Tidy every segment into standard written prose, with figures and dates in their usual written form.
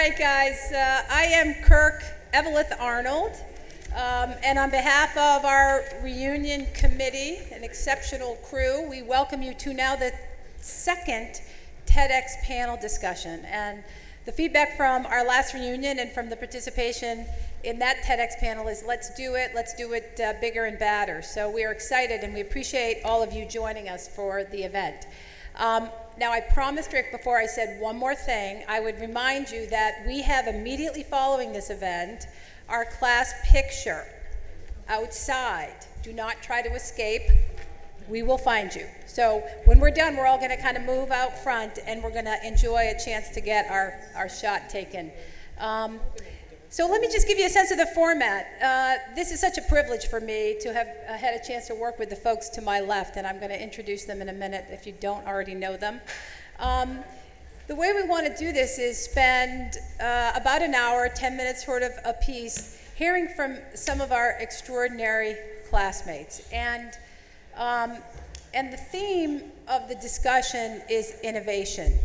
right, guys. I am Kirk, Eveleth Arnold, and on behalf of our reunion committee, an exceptional crew, we welcome you to now the second TEDx panel discussion. And the feedback from our last reunion and from the participation in that TEDx panel is let's do it bigger and badder. So we are excited and we appreciate all of you joining us for the event. Now, I promised Rick before I said one more thing, I would remind you that we have immediately following this event our class picture outside. Do not try to escape. We will find you. So when we're done, we're all going to kind of move out front and we're going to enjoy a chance to get our shot taken. So let me just give you a sense of the format. This is such a privilege for me to have had a chance to work with the folks to my left, and I'm going to introduce them in a minute if you don't already know them. The way we want to do this is spend about an hour, 10 minutes sort of a piece, hearing from some of our extraordinary classmates. And the theme of the discussion is innovation.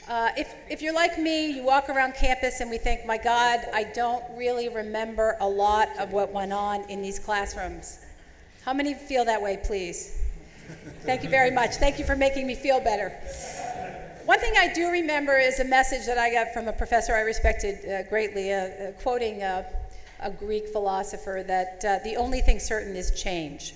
If you're like me, you walk around campus and we think, my God, I don't really remember a lot of what went on in these classrooms. How many feel that way, please? Thank you very much. Thank you for making me feel better. One thing I do remember is a message that I got from a professor I respected greatly, quoting a Greek philosopher, that the only thing certain is change.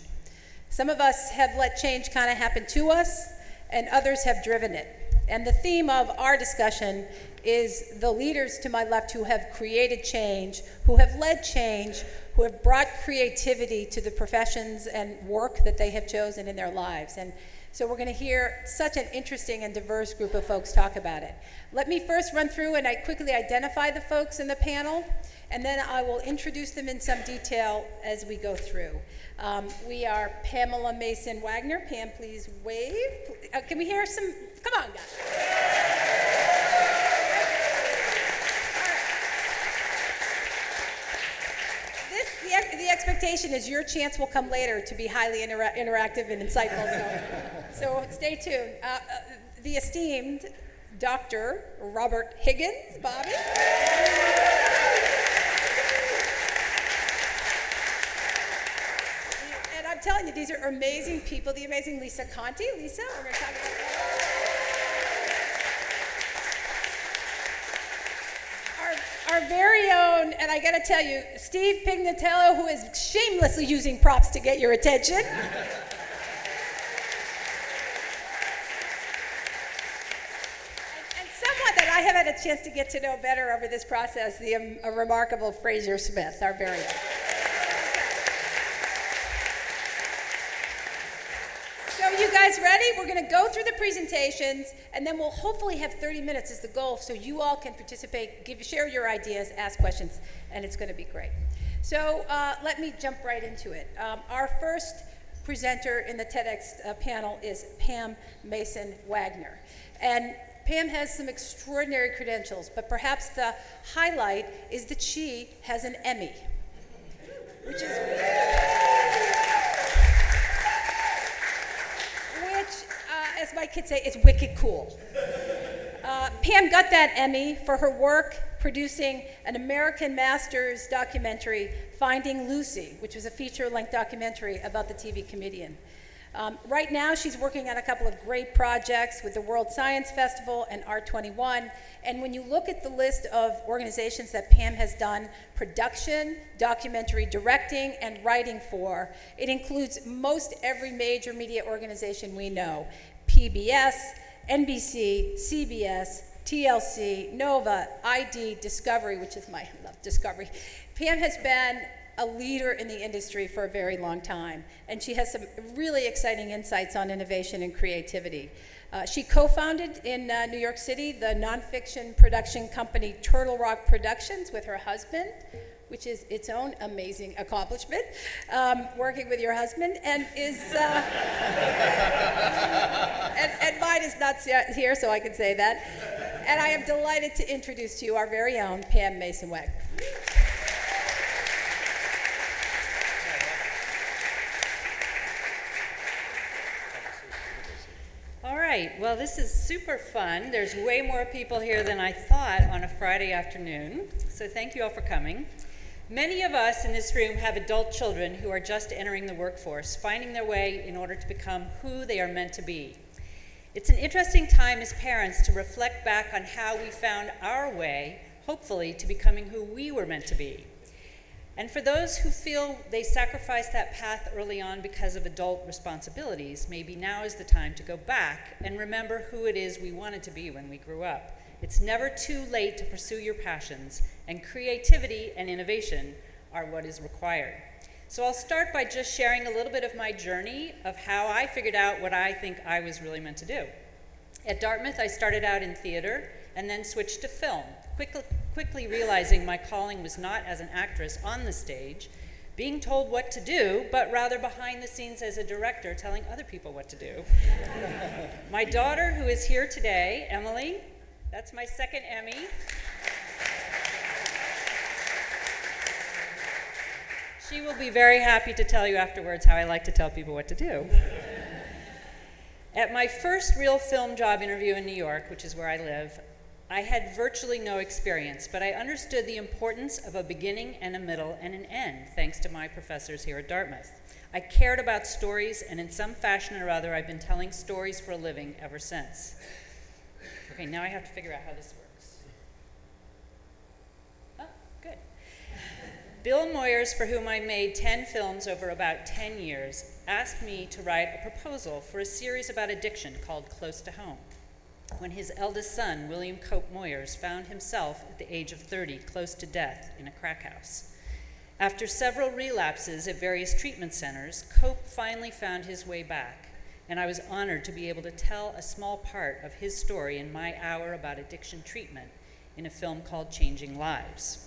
Some of us have let change kind of happen to us, and others have driven it. And the theme of our discussion is the leaders to my left who have created change, who have led change, who have brought creativity to the professions and work that they have chosen in their lives. And so we're going to hear such an interesting and diverse group of folks talk about it. Let me first run through and I quickly identify the folks in the panel, and then I will introduce them in some detail as we go through. We are Pamela Mason Wagner. Pam, please wave. Can we hear some? Come on, guys. The expectation is your chance will come later to be highly interactive and insightful. So stay tuned. The esteemed Dr. Robert Higgins, Bobby. And I'm telling you, these are amazing people. The amazing Lisa Conte. Lisa, we're going to talk about that. Our very own, and I got to tell you, Steve Pignatiello, who is shamelessly using props to get your attention. And someone that I have had a chance to get to know better over this process, the remarkable Fraser Smith, our very own. So you guys ready? We're going to go through the presentations, and then we'll hopefully have 30 minutes is the goal, so you all can participate, share your ideas, ask questions, and it's going to be great. So let me jump right into it. Our first presenter in the TEDx panel is Pam Mason Wagner. And Pam has some extraordinary credentials, but perhaps the highlight is that she has an Emmy, which as my kids say, it's wicked cool. Pam got that Emmy for her work producing an American Masters documentary, Finding Lucy, which was a feature-length documentary about the TV comedian. Right now, she's working on a couple of great projects with the World Science Festival and Art21. And when you look at the list of organizations that Pam has done production, documentary directing, and writing for, it includes most every major media organization we know. PBS, NBC, CBS, TLC, Nova, ID, Discovery, which is I love Discovery. Pam has been a leader in the industry for a very long time, and she has some really exciting insights on innovation and creativity. She co-founded in New York City the nonfiction production company Turtle Rock Productions with her husband, which is its own amazing accomplishment, working with your husband, and is, and mine is not here, so I can say that. And I am delighted to introduce to you our very own Pam Mason Wagner. All right. right, well, this is super fun. There's way more people here than I thought on a Friday afternoon, so thank you all for coming. Many of us in this room have adult children who are just entering the workforce, finding their way in order to become who they are meant to be. It's an interesting time as parents to reflect back on how we found our way, hopefully, to becoming who we were meant to be. And for those who feel they sacrificed that path early on because of adult responsibilities, maybe now is the time to go back and remember who it is we wanted to be when we grew up. It's never too late to pursue your passions, and creativity and innovation are what is required. So I'll start by just sharing a little bit of my journey of how I figured out what I think I was really meant to do. At Dartmouth, I started out in theater and then switched to film, quickly realizing my calling was not as an actress on the stage, being told what to do, but rather behind the scenes as a director telling other people what to do. My daughter, who is here today, Emily, that's my second Emmy. She will be very happy to tell you afterwards how I like to tell people what to do. At my first real film job interview in New York, which is where I live, I had virtually no experience, but I understood the importance of a beginning and a middle and an end, thanks to my professors here at Dartmouth. I cared about stories, and in some fashion or other, I've been telling stories for a living ever since. Okay, now I have to figure out how this works. Oh, good. Bill Moyers, for whom I made 10 films over about 10 years, asked me to write a proposal for a series about addiction called Close to Home, when his eldest son, William Cope Moyers, found himself at the age of 30 close to death in a crack house. After several relapses at various treatment centers, Cope finally found his way back, and I was honored to be able to tell a small part of his story in my hour about addiction treatment in a film called Changing Lives.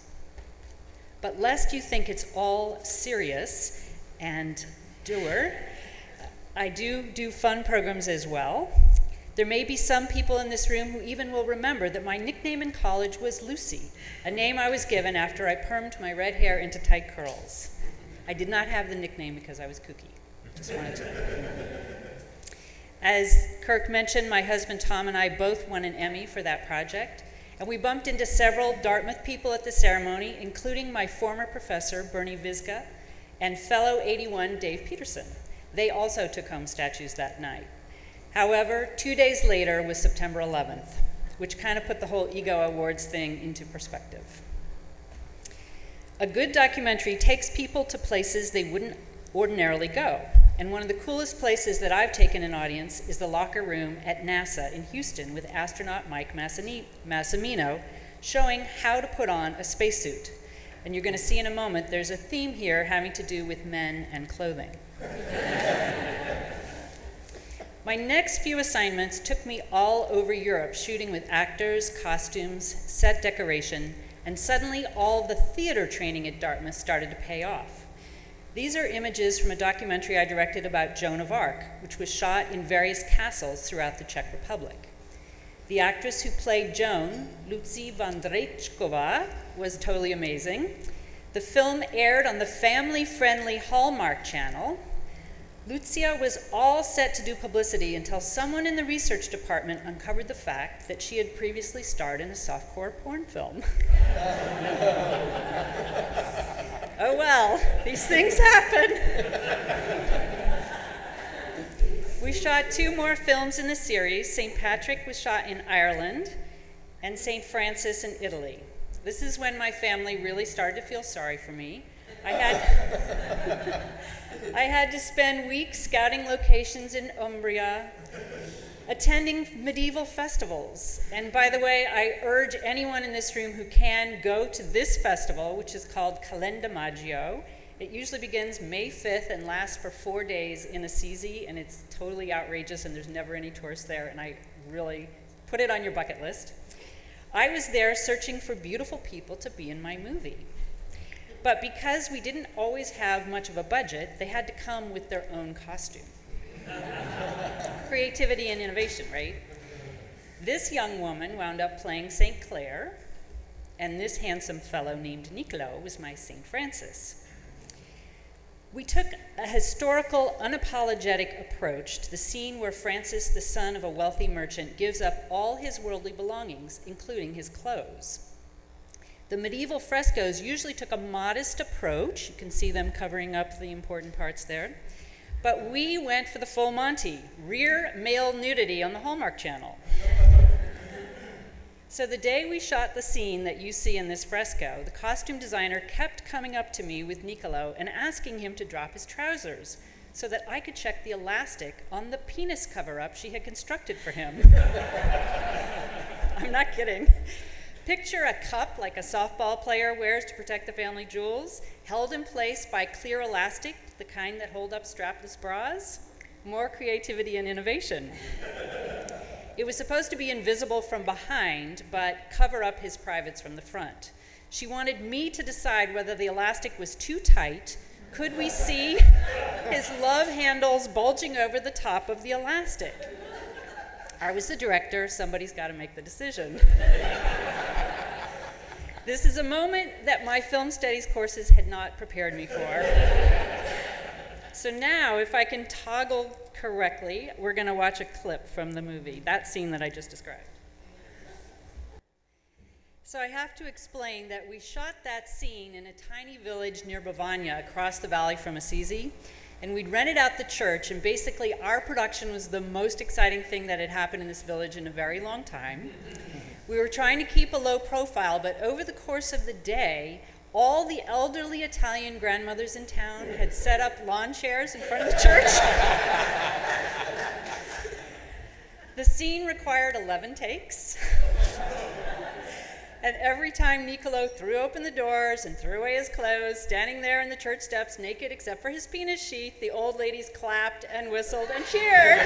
But lest you think it's all serious and dour, I do fun programs as well. There may be some people in this room who even will remember that my nickname in college was Lucy, a name I was given after I permed my red hair into tight curls. I did not have the nickname because I was kooky. Just wanted to. As Kirk mentioned, my husband Tom and I both won an Emmy for that project, and we bumped into several Dartmouth people at the ceremony, including my former professor, Bernie Vizca, and fellow 81 Dave Peterson. They also took home statues that night. However, 2 days later was September 11th, which kind of put the whole Ego Awards thing into perspective. A good documentary takes people to places they wouldn't ordinarily go. And one of the coolest places that I've taken an audience is the locker room at NASA in Houston with astronaut Mike Massimino showing how to put on a spacesuit. And you're going to see in a moment there's a theme here having to do with men and clothing. My next few assignments took me all over Europe, shooting with actors, costumes, set decoration, and suddenly all the theater training at Dartmouth started to pay off. These are images from a documentary I directed about Joan of Arc, which was shot in various castles throughout the Czech Republic. The actress who played Joan, Lucie Vandrejčková, was totally amazing. The film aired on the family-friendly Hallmark channel. Lucia was all set to do publicity until someone in the research department uncovered the fact that she had previously starred in a softcore porn film. Oh well, these things happen. We shot 2 more films in the series. St. Patrick was shot in Ireland and St. Francis in Italy. This is when my family really started to feel sorry for me. I had to spend weeks scouting locations in Umbria, attending medieval festivals. And by the way, I urge anyone in this room who can go to this festival, which is called Calenda Maggio. It usually begins May 5th and lasts for 4 days in Assisi, and it's totally outrageous, and there's never any tourists there, and I really put it on your bucket list. I was there searching for beautiful people to be in my movie. But because we didn't always have much of a budget, they had to come with their own costume. Creativity and innovation, right? This young woman wound up playing St. Clair, and this handsome fellow named Niccolo was my St. Francis. We took a historical, unapologetic approach to the scene where Francis, the son of a wealthy merchant, gives up all his worldly belongings, including his clothes. The medieval frescoes usually took a modest approach. You can see them covering up the important parts there. But we went for the full Monty, rear male nudity on the Hallmark Channel. So the day we shot the scene that you see in this fresco, the costume designer kept coming up to me with Niccolò and asking him to drop his trousers so that I could check the elastic on the penis cover-up she had constructed for him. I'm not kidding. Picture a cup like a softball player wears to protect the family jewels, held in place by clear elastic, the kind that hold up strapless bras. More creativity and innovation. It was supposed to be invisible from behind, but cover up his privates from the front. She wanted me to decide whether the elastic was too tight. Could we see his love handles bulging over the top of the elastic? I was the director, somebody's got to make the decision. This is a moment that my film studies courses had not prepared me for. So now, if I can toggle correctly, we're going to watch a clip from the movie, that scene that I just described. So I have to explain that we shot that scene in a tiny village near Bavagna, across the valley from Assisi, and we'd rented out the church, and basically our production was the most exciting thing that had happened in this village in a very long time. We were trying to keep a low profile, but over the course of the day, all the elderly Italian grandmothers in town had set up lawn chairs in front of the church. The scene required 11 takes. And every time Niccolò threw open the doors and threw away his clothes, standing there in the church steps naked except for his penis sheath, the old ladies clapped and whistled and cheered.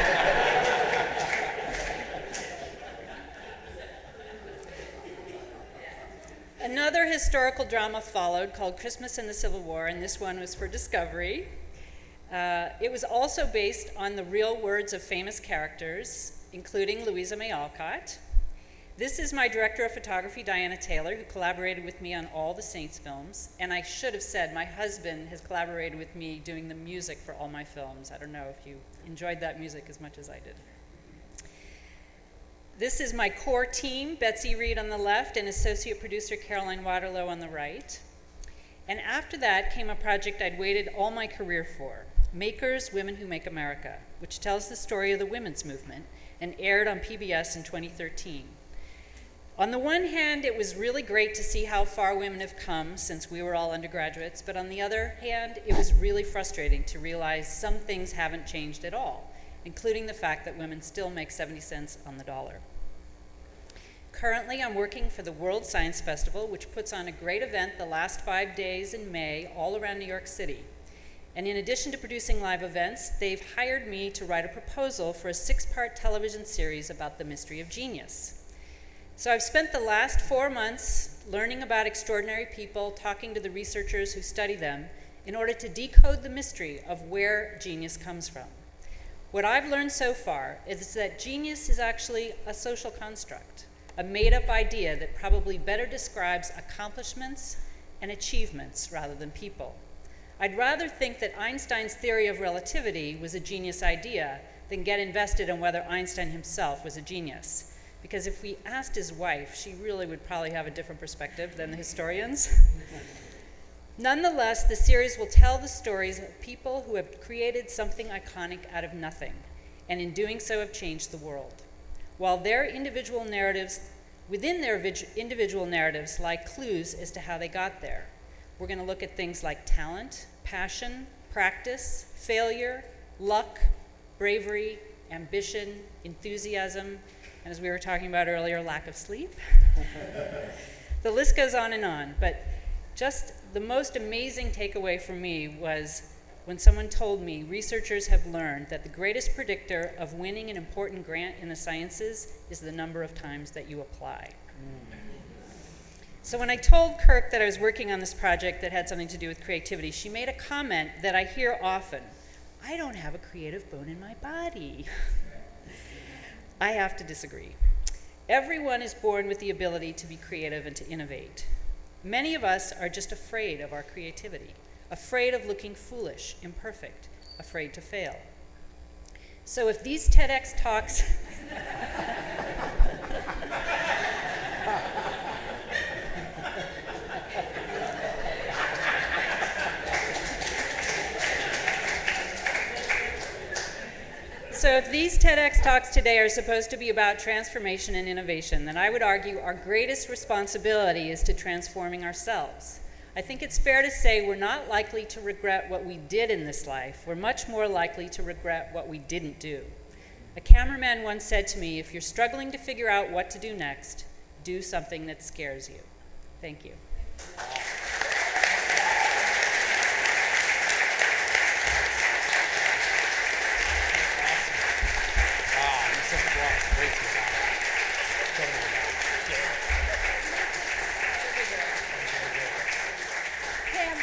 Another historical drama followed called Christmas and the Civil War, and this one was for Discovery. It was also based on the real words of famous characters, including Louisa May Alcott. This is my director of photography, Diana Taylor, who collaborated with me on all the Saints films. And I should have said, my husband has collaborated with me doing the music for all my films. I don't know if you enjoyed that music as much as I did. This is my core team, Betsy Reed on the left and associate producer Caroline Waterlow on the right. And after that came a project I'd waited all my career for, Makers, Women Who Make America, which tells the story of the women's movement and aired on PBS in 2013. On the one hand, it was really great to see how far women have come since we were all undergraduates, but on the other hand, it was really frustrating to realize some things haven't changed at all, including the fact that women still make 70 cents on the dollar. Currently, I'm working for the World Science Festival, which puts on a great event the last 5 days in May all around New York City. And in addition to producing live events, they've hired me to write a proposal for a 6-part television series about the mystery of genius. So I've spent the last 4 months learning about extraordinary people, talking to the researchers who study them, in order to decode the mystery of where genius comes from. What I've learned so far is that genius is actually a social construct, a made-up idea that probably better describes accomplishments and achievements rather than people. I'd rather think that Einstein's theory of relativity was a genius idea than get invested in whether Einstein himself was a genius. Because if we asked his wife, she really would probably have a different perspective than the historians. Nonetheless, the series will tell the stories of people who have created something iconic out of nothing, and in doing so have changed the world. While their individual narratives, within their individual narratives, lie clues as to how they got there. We're going to look at things like talent, passion, practice, failure, luck, bravery, ambition, enthusiasm, and as we were talking about earlier, lack of sleep. The list goes on, but just the most amazing takeaway for me was when someone told me researchers have learned that the greatest predictor of winning an important grant in the sciences is the number of times that you apply. So when I told Kirk that I was working on this project that had something to do with creativity, she made a comment that I hear often: I don't have a creative bone in my body. I have to disagree. Everyone is born with the ability to be creative and to innovate. Many of us are just afraid of our creativity. afraid of looking foolish, imperfect, afraid to fail. So if these TEDx talks So if these TEDx talks today are supposed to be about transformation and innovation, then I would argue our greatest responsibility is to transforming ourselves. I think it's fair to say we're not likely to regret what we did in this life. We're much more likely to regret what we didn't do. A cameraman once said to me, if you're struggling to figure out what to do next, do something that scares you. Thank you. Pam,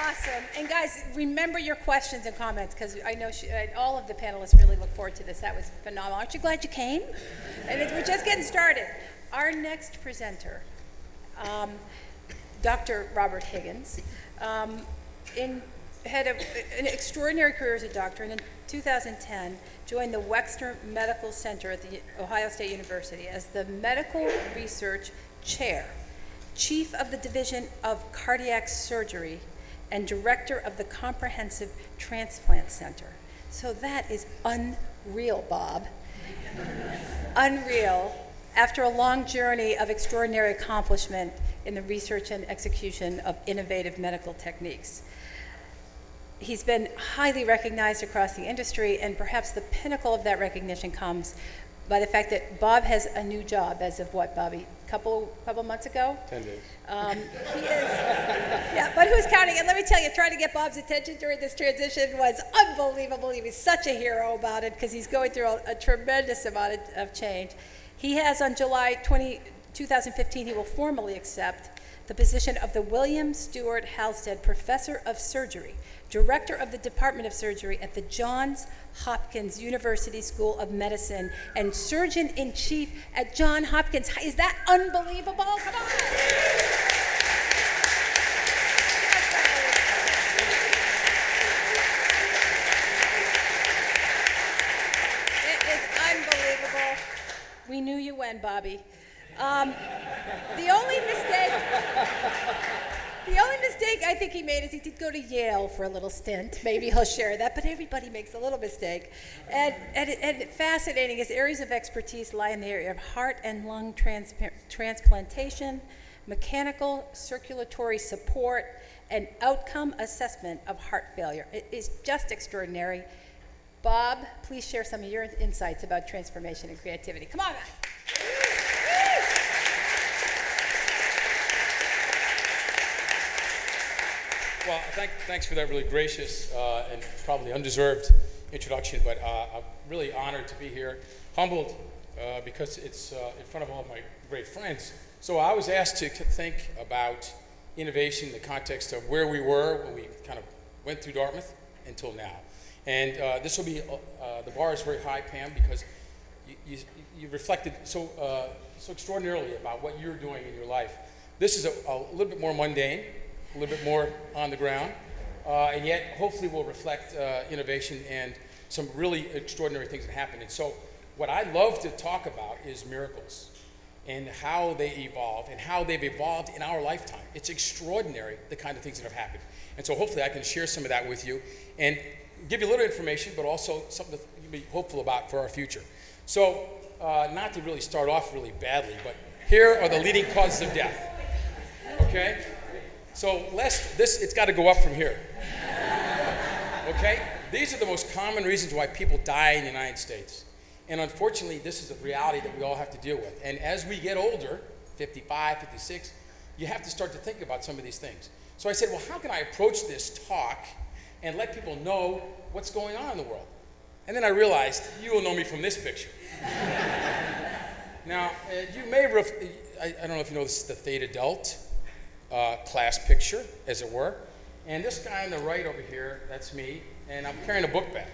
awesome. And guys, remember your questions and comments, because I know all of the panelists really look forward to this. That was phenomenal. Aren't you glad you came? And we're just getting started. Our next presenter, Dr. Robert Higgins, had an extraordinary career as a doctor, and in 2010 joined the Wagner Medical Center at the Ohio State University as the Medical Research Chair, Chief of the Division of Cardiac Surgery, and Director of the Comprehensive Transplant Center. So that is unreal, Bob. Unreal. After a long journey of extraordinary accomplishment in the research and execution of innovative medical techniques. He's been highly recognized across the industry, and perhaps the pinnacle of that recognition comes by the fact that Bob has a new job as of what, Bobby? Couple months ago? 10 days. He is, yeah, but who's counting? And let me tell you, trying to get Bob's attention during this transition was unbelievable. He was such a hero about it because he's going through a tremendous amount of change. He has, on July 2015, he will formally accept the position of the William Stewart Halstead Professor of Surgery, Director of the Department of Surgery at the Johns Hopkins University School of Medicine, and Surgeon-in-Chief at Johns Hopkins. Is that unbelievable? Come on! It is unbelievable. We knew you when, Bobby. The only mistake I think he made is he did go to Yale for a little stint. Maybe he'll share that, but everybody makes a little mistake. And fascinating, his areas of expertise lie in the area of heart and lung transplantation, mechanical circulatory support, and outcome assessment of heart failure. It is just extraordinary. Bob, please share some of your insights about transformation and creativity. Come on, guys. Well, thanks for that really gracious and probably undeserved introduction, but I'm really honored to be here, humbled because it's in front of all my great friends. So I was asked to think about innovation in the context of where we were when we kind of went through Dartmouth until now. And this will be, the bar is very high, Pam, because you reflected so extraordinarily about what you're doing in your life. This is a little bit more mundane, a little bit more on the ground, and yet hopefully will reflect innovation and some really extraordinary things that happen. And so what I love to talk about is miracles and how they evolve and how they've evolved in our lifetime. It's extraordinary, the kind of things that have happened. And so hopefully I can share some of that with you and give you a little information, but also something to be hopeful about for our future. So not to really start off really badly, but here are the leading causes of death, okay? So it's got to go up from here, okay? These are the most common reasons why people die in the United States. And unfortunately, this is a reality that we all have to deal with. And as we get older, 55, 56, you have to start to think about some of these things. So I said, well, how can I approach this talk and let people know what's going on in the world? And then I realized, you will know me from this picture. Now, you may, I don't know if you know this is the Theta Delt class picture, as it were. And this guy on the right over here, that's me, and I'm carrying a book bag.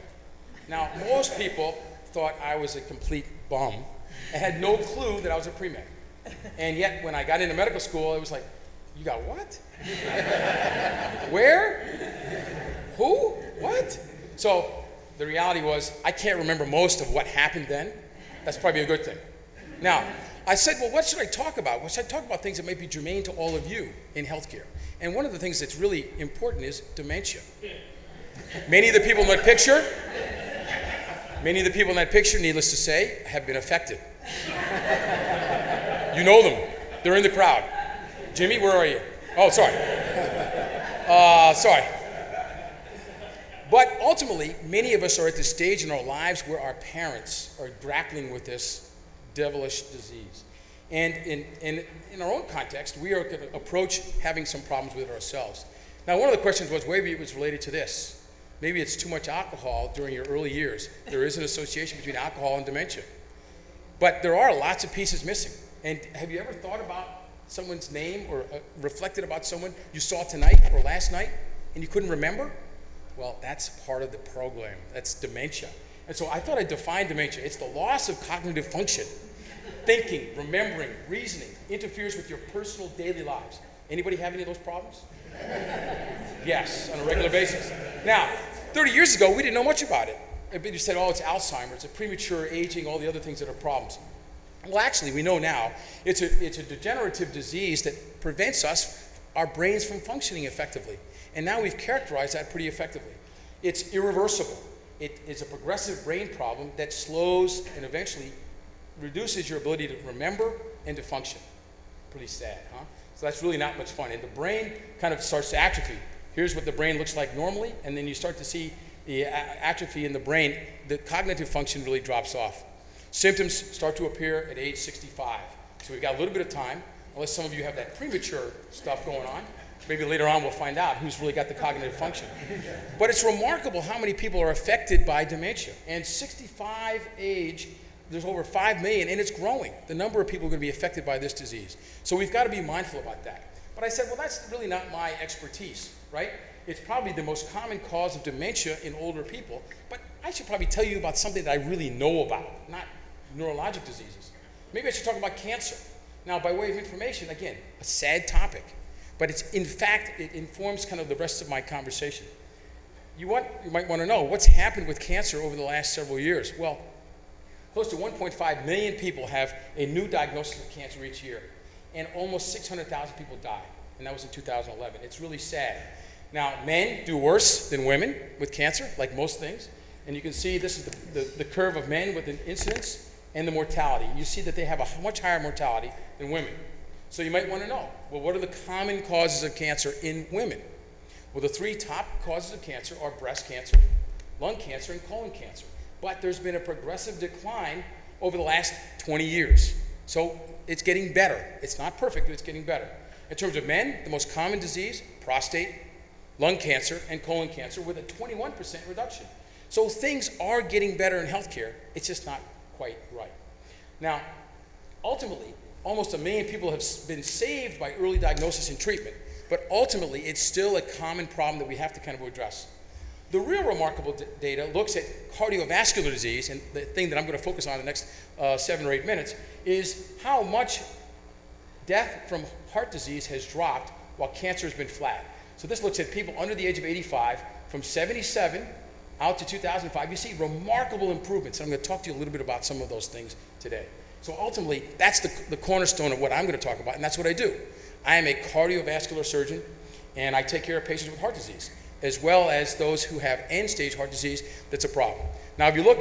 Now, most people thought I was a complete bum and had no clue that I was a pre-med. And yet, when I got into medical school, it was like, you got what? Where? Who? What? So the reality was, I can't remember most of what happened then. That's probably a good thing. Now, I said, well, what should I talk about? Well, should I talk about things that may be germane to all of you in healthcare? And one of the things that's really important is dementia. Many of the people in that picture, needless to say, have been affected. You know them. They're in the crowd. Jimmy, where are you? Oh, sorry. Sorry. But ultimately, many of us are at the stage in our lives where our parents are grappling with this devilish disease. And in our own context, we are going to approach having some problems with it ourselves. Now, one of the questions was, maybe it was related to this. Maybe it's too much alcohol during your early years. There is an association between alcohol and dementia. But there are lots of pieces missing. And have you ever thought about someone's name or reflected about someone you saw tonight or last night and you couldn't remember? Well, that's part of the program. That's dementia. And so I thought I'd define dementia. It's the loss of cognitive function. Thinking, remembering, reasoning interferes with your personal daily lives. Anybody have any of those problems? Yes, on a regular basis. Now, 30 years ago, we didn't know much about it. Everybody said, oh, it's Alzheimer's, it's a premature aging, all the other things that are problems. Well, actually, we know now it's a degenerative disease that prevents our brains from functioning effectively. And now we've characterized that pretty effectively. It's irreversible. It is a progressive brain problem that slows and eventually reduces your ability to remember and to function. Pretty sad, huh? So that's really not much fun. And the brain kind of starts to atrophy. Here's what the brain looks like normally, and then you start to see the atrophy in the brain. The cognitive function really drops off. Symptoms start to appear at age 65. So we've got a little bit of time, unless some of you have that premature stuff going on. Maybe later on we'll find out who's really got the cognitive function. But it's remarkable how many people are affected by dementia. And 65 age, there's over 5 million, and it's growing, the number of people who are going to be affected by this disease. So we've got to be mindful about that. But I said, well, that's really not my expertise, right? It's probably the most common cause of dementia in older people, but I should probably tell you about something that I really know about, not neurologic diseases. Maybe I should talk about cancer. Now, by way of information, again, a sad topic, but it's, in fact, it informs kind of the rest of my conversation. You might want to know what's happened with cancer over the last several years. Well, close to 1.5 million people have a new diagnosis of cancer each year, and almost 600,000 people die, and that was in 2011. It's really sad. Now, men do worse than women with cancer, like most things, and you can see this is the curve of men with an incidence and the mortality. You see that they have a much higher mortality than women. So you might want to know, well, what are the common causes of cancer in women? Well, the 3 top causes of cancer are breast cancer, lung cancer, and colon cancer. But there's been a progressive decline over the last 20 years. So it's getting better. It's not perfect, but it's getting better. In terms of men, the most common disease, prostate, lung cancer, and colon cancer, with a 21% reduction. So things are getting better in healthcare. It's just not quite right. Now, ultimately, almost 1 million people have been saved by early diagnosis and treatment. But ultimately, it's still a common problem that we have to kind of address. The real remarkable data looks at cardiovascular disease, and the thing that I'm going to focus on in the next 7 or 8 minutes is how much death from heart disease has dropped while cancer has been flat. So this looks at people under the age of 85, from 77 out to 2005. You see remarkable improvements, and I'm going to talk to you a little bit about some of those things today. So ultimately, that's the cornerstone of what I'm going to talk about, and that's what I do. I am a cardiovascular surgeon, and I take care of patients with heart disease, as well as those who have end-stage heart disease that's a problem. Now, if you look,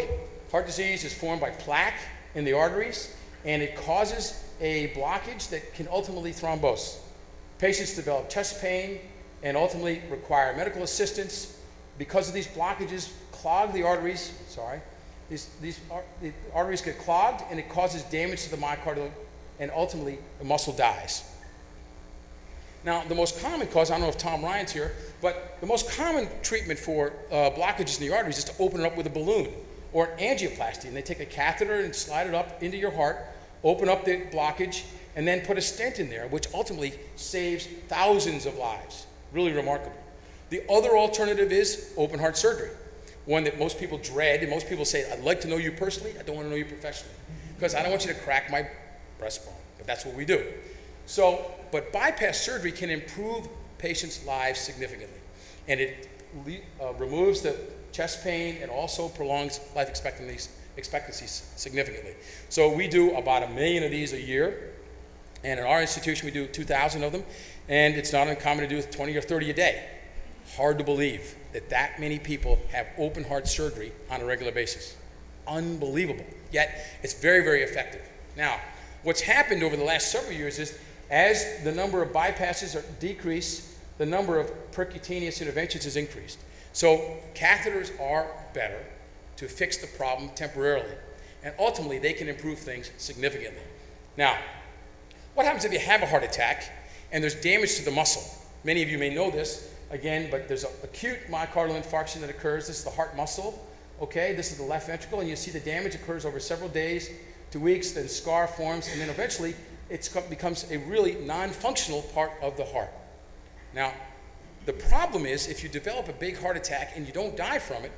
heart disease is formed by plaque in the arteries, and it causes a blockage that can ultimately thrombose. Patients develop chest pain and ultimately require medical assistance because of these blockages clog the arteries. The arteries get clogged, and it causes damage to the myocardium, and ultimately the muscle dies. Now, the most common cause, I don't know if Tom Ryan's here, but the most common treatment for blockages in the arteries is to open it up with a balloon or an angioplasty. And they take a catheter and slide it up into your heart, open up the blockage, and then put a stent in there, which ultimately saves thousands of lives. Really remarkable. The other alternative is open heart surgery, one that most people dread, and most people say, I'd like to know you personally, I don't want to know you professionally, because I don't want you to crack my breastbone, but that's what we do. So, but bypass surgery can improve patients' lives significantly. And it removes the chest pain and also prolongs life expectancy significantly. So we do about 1 million of these a year, and in our institution we do 2,000 of them, and it's not uncommon to do 20 or 30 a day. Hard to believe that many people have open heart surgery on a regular basis. Unbelievable. Yet it's very, very effective. Now, what's happened over the last several years is as the number of bypasses are decreased, the number of percutaneous interventions has increased. So catheters are better to fix the problem temporarily, and ultimately they can improve things significantly. Now, what happens if you have a heart attack and there's damage to the muscle? Many of you may know this, again, but there's an acute myocardial infarction that occurs. This is the heart muscle, okay? This is the left ventricle, and you see the damage occurs over several days to weeks, then scar forms, and then eventually it becomes a really non-functional part of the heart. Now, the problem is if you develop a big heart attack and you don't die from it,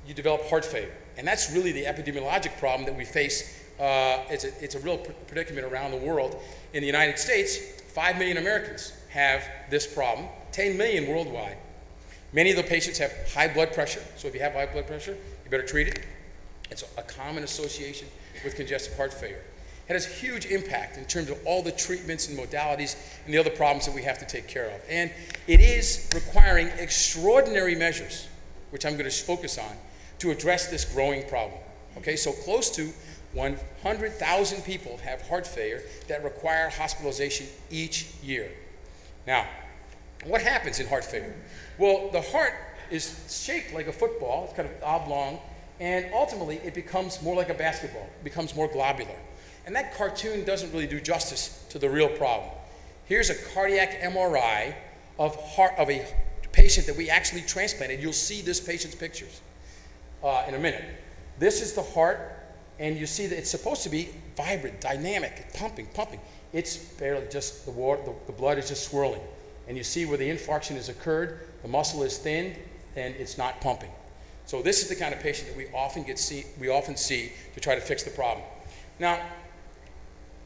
you develop heart failure. And that's really the epidemiologic problem that we face. It's a real predicament around the world. In the United States, 5 million Americans have this problem, 10 million worldwide. Many of the patients have high blood pressure, so if you have high blood pressure, you better treat it. It's a common association with congestive heart failure. It has a huge impact in terms of all the treatments and modalities and the other problems that we have to take care of. And it is requiring extraordinary measures, which I'm going to focus on, to address this growing problem. Okay, so close to 100,000 people have heart failure that require hospitalization each year. Now, what happens in heart failure? Well, the heart is shaped like a football, it's kind of oblong, and ultimately it becomes more like a basketball, it becomes more globular. And that cartoon doesn't really do justice to the real problem. Here's a cardiac MRI of a patient that we actually transplanted. You'll see this patient's pictures in a minute. This is the heart, and you see that it's supposed to be vibrant, dynamic, pumping. It's barely just the blood is just swirling. And you see where the infarction has occurred, the muscle is thinned, and it's not pumping. So this is the kind of patient that we often see to try to fix the problem. Now,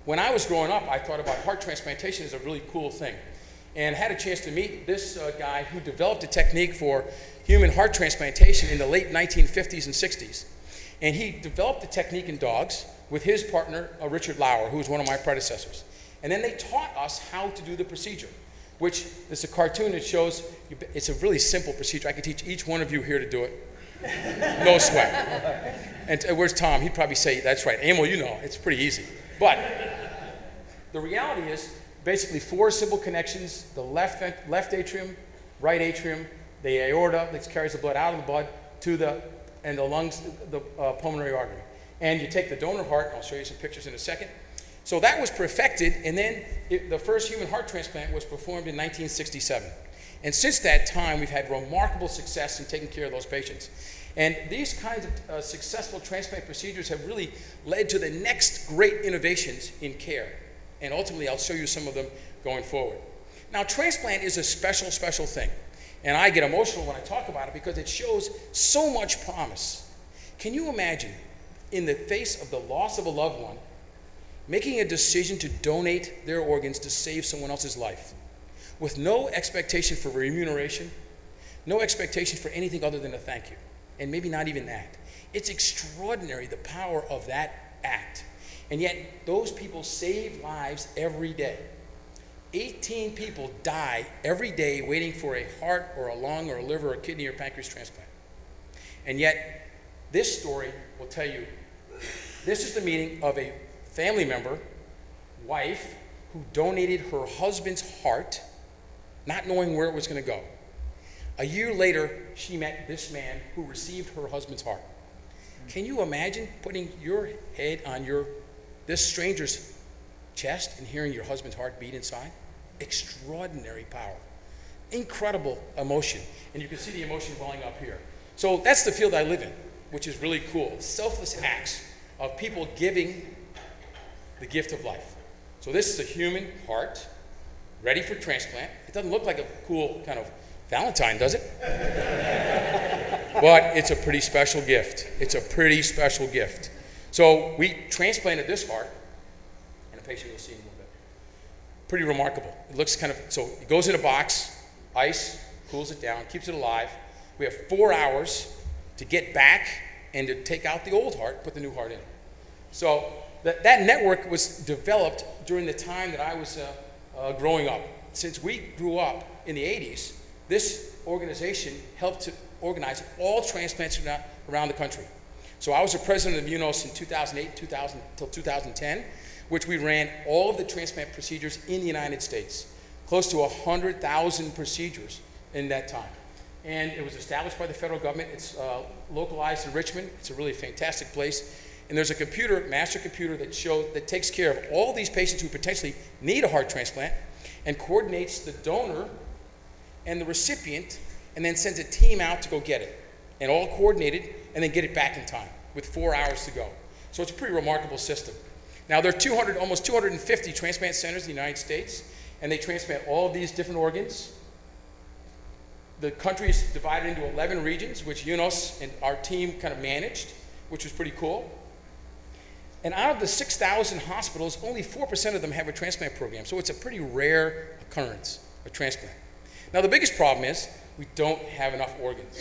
when I was growing up, I thought about heart transplantation as a really cool thing, and had a chance to meet this guy who developed a technique for human heart transplantation in the late 1950s and 60s. And he developed the technique in dogs with his partner, Richard Lauer, who was one of my predecessors. And then they taught us how to do the procedure, which is a cartoon that shows, it's a really simple procedure. I could teach each one of you here to do it. No sweat. And where's Tom? He'd probably say, that's right. Emil, you know, it's pretty easy. But the reality is basically 4 simple connections: the left atrium, right atrium, the aorta that carries the blood out of the blood to the lungs, the pulmonary artery. And you take the donor heart, I'll show you some pictures in a second. So that was perfected, and then the first human heart transplant was performed in 1967. And since that time, we've had remarkable success in taking care of those patients. And these kinds of successful transplant procedures have really led to the next great innovations in care. And ultimately, I'll show you some of them going forward. Now, transplant is a special, special thing. And I get emotional when I talk about it because it shows so much promise. Can you imagine, in the face of the loss of a loved one, making a decision to donate their organs to save someone else's life, with no expectation for remuneration, no expectation for anything other than a thank you, and maybe not even that? It's extraordinary, the power of that act. And yet, those people save lives every day. 18 people die every day waiting for a heart or a lung or a liver or a kidney or pancreas transplant. And yet, this story will tell you, this is the meaning of a family member, wife, who donated her husband's heart, not knowing where it was going to go. A year later, she met this man who received her husband's heart. Can you imagine putting your head on this stranger's chest and hearing your husband's heart beat inside? Extraordinary power. Incredible emotion. And you can see the emotion welling up here. So that's the field I live in, which is really cool. Selfless acts of people giving the gift of life. So this is a human heart, ready for transplant. It doesn't look like a cool kind of Valentine, does it? But it's a pretty special gift. It's a pretty special gift. So we transplanted this heart, and a patient you'll see in a little bit. Pretty remarkable. It looks kind of, so it goes in a box, ice, cools it down, keeps it alive. We have 4 hours to get back and to take out the old heart, put the new heart in. So that network was developed during the time that I was growing up. Since we grew up in the 80s, this organization helped to organize all transplants around the country. So I was the president of UNOS in 2008 till 2010, which we ran all of the transplant procedures in the United States, close to 100,000 procedures in that time. And it was established by the federal government. It's localized in Richmond. It's a really fantastic place. And there's a computer, master computer, that takes care of all these patients who potentially need a heart transplant and coordinates the donor and the recipient, and then sends a team out to go get it. And all coordinated, and then get it back in time with 4 hours to go. So it's a pretty remarkable system. Now there are almost 250 transplant centers in the United States, and they transplant all of these different organs. The country is divided into 11 regions, which UNOS and our team kind of managed, which was pretty cool. And out of the 6,000 hospitals, only 4% of them have a transplant program. So it's a pretty rare occurrence, a transplant. Now the biggest problem is we don't have enough organs.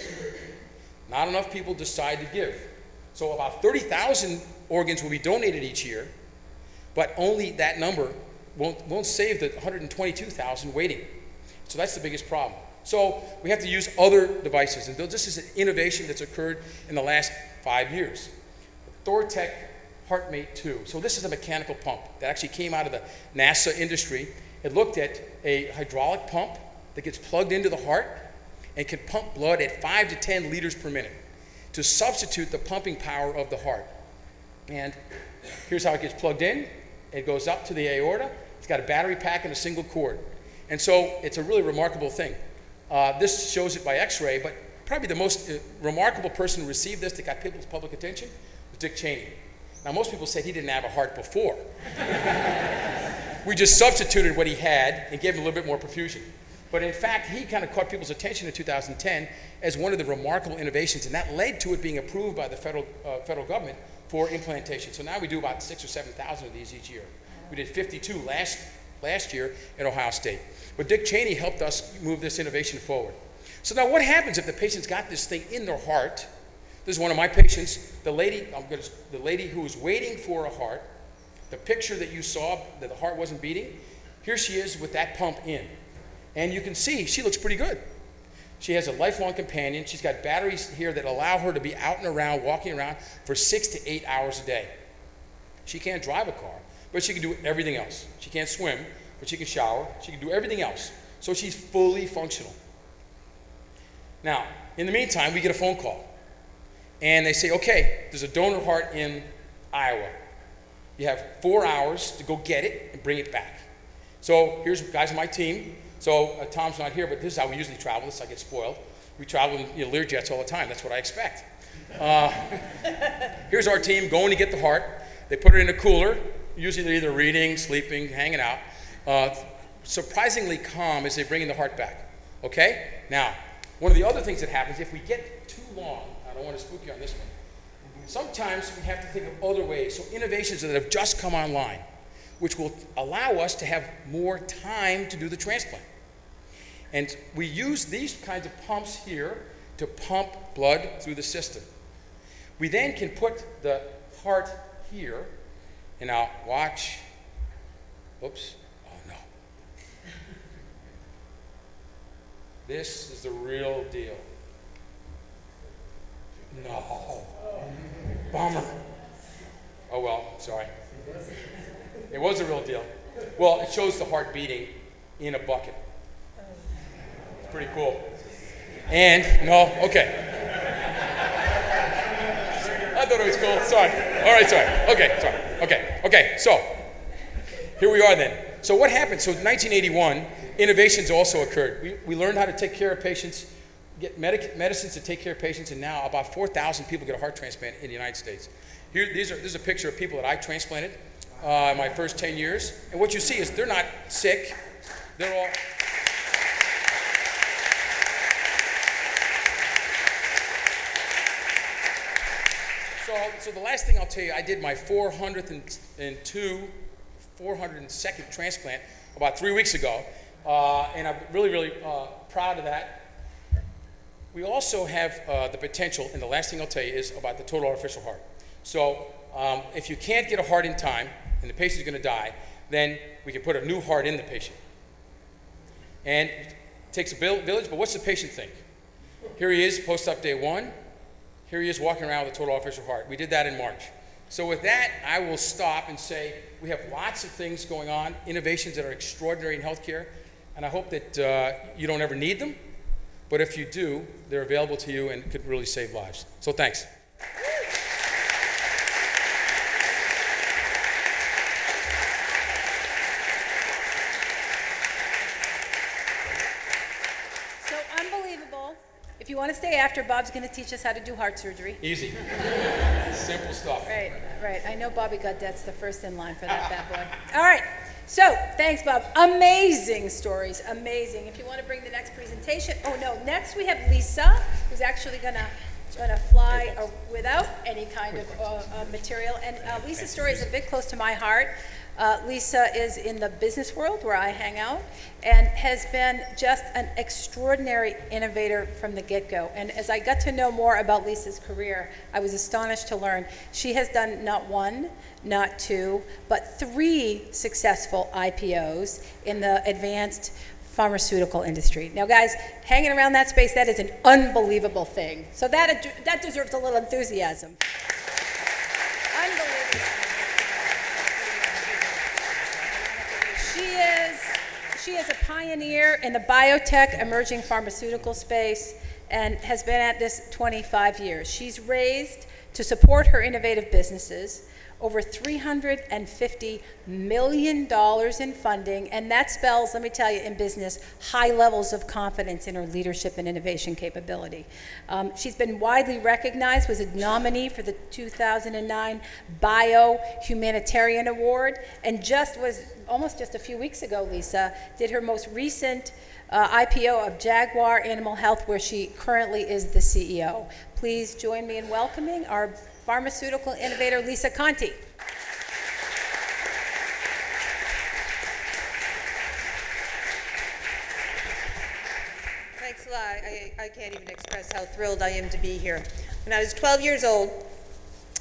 Not enough people decide to give. So about 30,000 organs will be donated each year, but only that number won't save the 122,000 waiting. So that's the biggest problem. So we have to use other devices, and this is an innovation that's occurred in the last 5 years. The Thortec HeartMate 2. So this is a mechanical pump that actually came out of the NASA industry. It looked at a hydraulic pump that gets plugged into the heart and can pump blood at 5 to 10 liters per minute to substitute the pumping power of the heart. And here's how it gets plugged in. It goes up to the aorta. It's got a battery pack and a single cord. And so it's a really remarkable thing. This shows it by x-ray, but probably the most remarkable person who received this that got people's public attention was Dick Cheney. Now most people said he didn't have a heart before. We just substituted what he had and gave him a little bit more perfusion. But in fact, he kind of caught people's attention in 2010 as one of the remarkable innovations, and that led to it being approved by the federal government for implantation. So now we do about 6,000 or 7,000 of these each year. We did 52 last year at Ohio State. But Dick Cheney helped us move this innovation forward. So now what happens if the patient's got this thing in their heart? This is one of my patients, the lady who was waiting for a heart, the picture that you saw that the heart wasn't beating, here she is with that pump in. And you can see she looks pretty good. She has a lifelong companion. She's got batteries here that allow her to be out and around, walking around for 6 to 8 hours a day. She can't drive a car, but she can do everything else. She can't swim, but she can shower. She can do everything else. So she's fully functional. Now, in the meantime, we get a phone call. And they say, okay, there's a donor heart in Iowa. You have 4 hours to go get it and bring it back. So here's guys on my team. So Tom's not here, but this is how we usually travel. This I get spoiled. We travel in Learjets all the time. That's what I expect. Here's our team going to get the heart. They put it in a cooler. Usually they're either reading, sleeping, hanging out. Surprisingly calm as they bring in the heart back. Okay? Now, one of the other things that happens, if we get too long, I don't want to spook you on this one, sometimes we have to think of other ways. So innovations that have just come online, which will allow us to have more time to do the transplant. And we use these kinds of pumps here to pump blood through the system. We then can put the heart here, and now watch. Oops. Oh no. This is the real deal. No. Bummer. Oh well, sorry. It was a real deal. Well, it shows the heart beating in a bucket. It's pretty cool. And, no, okay. I thought it was cool, sorry. All right, sorry. Okay, so here we are then. So what happened? So in 1981, innovations also occurred. We learned how to take care of patients, get medicines to take care of patients, and now about 4,000 people get a heart transplant in the United States. This is a picture of people that I transplanted in my first 10 years. And what you see is they're not sick. They're all... So the last thing I'll tell you, I did my 402nd transplant about 3 weeks ago. And I'm really, really proud of that. We also have the potential, and the last thing I'll tell you is about the total artificial heart. So if you can't get a heart in time, and the patient's going to die, then we can put a new heart in the patient. And it takes a village, but what's the patient think? Here he is, post-op day 1. Here he is walking around with a total artificial heart. We did that in March. So with that, I will stop and say we have lots of things going on, innovations that are extraordinary in healthcare, and I hope that you don't ever need them, but if you do, they're available to you and could really save lives. So thanks. So unbelievable. If you want to stay after, Bob's going to teach us how to do heart surgery. Easy. Simple stuff. Right, right. I know Bobby Gaudette's the first in line for that bad boy. All right. So, thanks, Bob. Amazing stories. Amazing. If you want to bring the next presentation. Oh, no. Next, we have Lisa, who's actually going to fly without any kind of material. And Lisa's story is a bit close to my heart. Lisa is in the business world where I hang out and has been just an extraordinary innovator from the get-go. And as I got to know more about Lisa's career, I was astonished to learn she has done not one, not two, but 3 successful IPOs in the advanced pharmaceutical industry. Now, guys, hanging around that space, that is an unbelievable thing. So that deserves a little enthusiasm. Unbelievable. She is a pioneer in the biotech emerging pharmaceutical space and has been at this 25 years. She's raised, to support her innovative businesses, over $350 million in funding, and that spells, let me tell you, in business, high levels of confidence in her leadership and innovation capability. She's been widely recognized, was a nominee for the 2009 Bio-Humanitarian Award, and was almost just a few weeks ago, Lisa, did her most recent IPO of Jaguar Animal Health, where she currently is the CEO. Please join me in welcoming our pharmaceutical innovator, Lisa Conte. Thanks a lot. I can't even express how thrilled I am to be here. When I was 12 years old,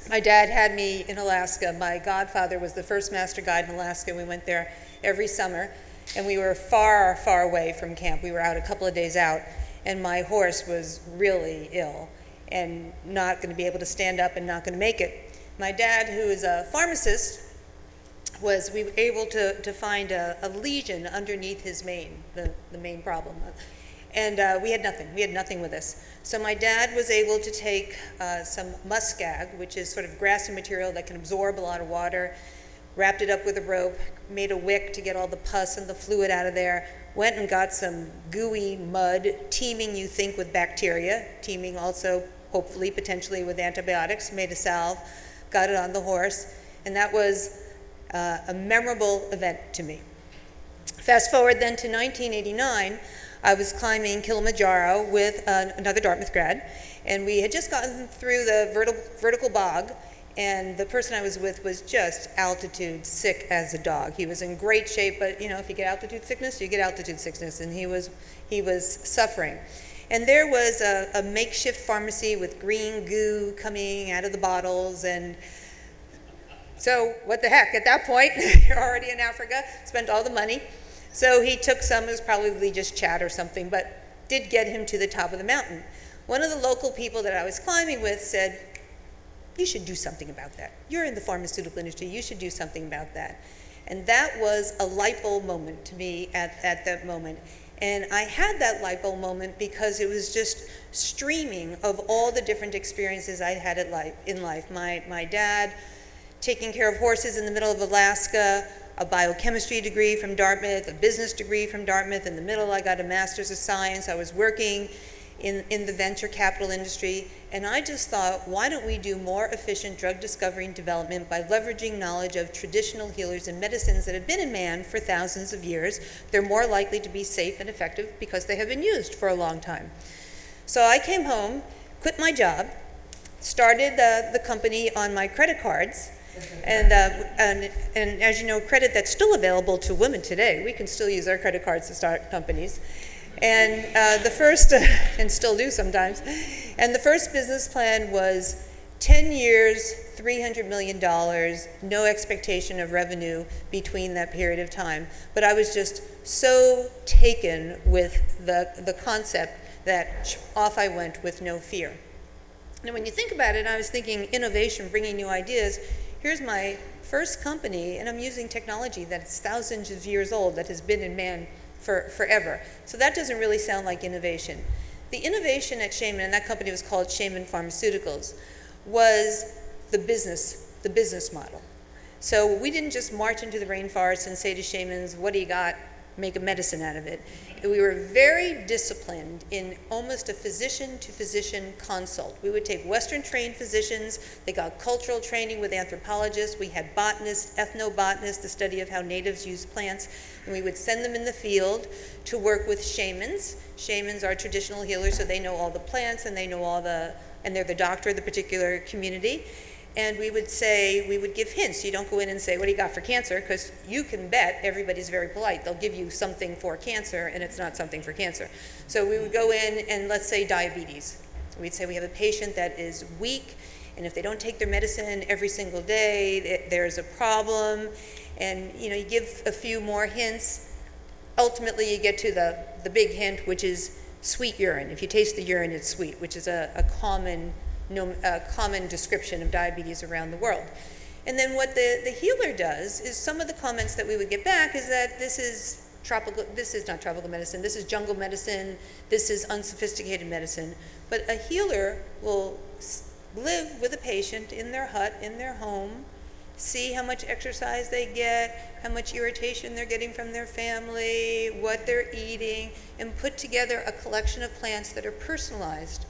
my dad had me in Alaska. My godfather was the first master guide in Alaska. We went there every summer, and we were far, far away from camp. We were out a couple of days out, and my horse was really ill and not going to be able to stand up and not going to make it. My dad, who is a pharmacist, we were able to find a lesion underneath his mane, the main problem. And we had nothing. We had nothing with us. So my dad was able to take some muskeg, which is sort of grassy material that can absorb a lot of water, wrapped it up with a rope, made a wick to get all the pus and the fluid out of there, went and got some gooey mud, teeming, you think, with bacteria, teeming also, hopefully, potentially with antibiotics, made a salve, got it on the horse, and that was a memorable event to me. Fast forward then to 1989, I was climbing Kilimanjaro with another Dartmouth grad, and we had just gotten through the vertical bog, and the person I was with was just altitude sick as a dog. He was in great shape, but if you get altitude sickness, you get altitude sickness, and he was suffering. And there was a makeshift pharmacy with green goo coming out of the bottles, and so what the heck, at that point, you're already in Africa, spent all the money. So he took some, it was probably just chat or something, but did get him to the top of the mountain. One of the local people that I was climbing with said, "You should do something about that. You're in the pharmaceutical industry, you should do something about that." And that was a light bulb moment to me at that moment. And I had that light bulb moment because it was just streaming of all the different experiences I had in life. My dad taking care of horses in the middle of Alaska, a biochemistry degree from Dartmouth, a business degree from Dartmouth. In the middle, I got a master's of science. I was working in the venture capital industry. And I just thought, why don't we do more efficient drug discovery and development by leveraging knowledge of traditional healers and medicines that have been in man for thousands of years? They're more likely to be safe and effective because they have been used for a long time. So I came home, quit my job, started the company on my credit cards. And as you know, credit that's still available to women today. We can still use our credit cards to start companies. And the first, and still do sometimes, and the first business plan was 10 years, $300 million, no expectation of revenue between that period of time. But I was just so taken with the concept that off I went with no fear. And when you think about it, I was thinking innovation, bringing new ideas. Here's my first company, and I'm using technology that's thousands of years old that has been in man forever. So that doesn't really sound like innovation. The innovation at Shaman, and that company was called Shaman Pharmaceuticals, was the business model. So we didn't just march into the rainforest and say to shamans, what do you got? Make a medicine out of it. We were very disciplined in almost a physician-to-physician consult. We would take Western-trained physicians. They got cultural training with anthropologists. We had botanists, ethnobotanists, the study of how natives use plants. And we would send them in the field to work with shamans. Shamans are traditional healers, so they know all the plants and they know and they're the doctor of the particular community. And we would give hints. You don't go in and say, what do you got for cancer? Because you can bet everybody's very polite. They'll give you something for cancer, and it's not something for cancer. So we would go in and let's say diabetes. We'd say we have a patient that is weak, and if they don't take their medicine every single day, there's a problem. And you give a few more hints. Ultimately, you get to the big hint, which is sweet urine. If you taste the urine, it's sweet, which is a common description of diabetes around the world. And then what the healer does is some of the comments that we would get back is that this is not tropical medicine, this is jungle medicine, this is unsophisticated medicine. But a healer will live with a patient in their hut, in their home, see how much exercise they get, how much irritation they're getting from their family, what they're eating, and put together a collection of plants that are personalized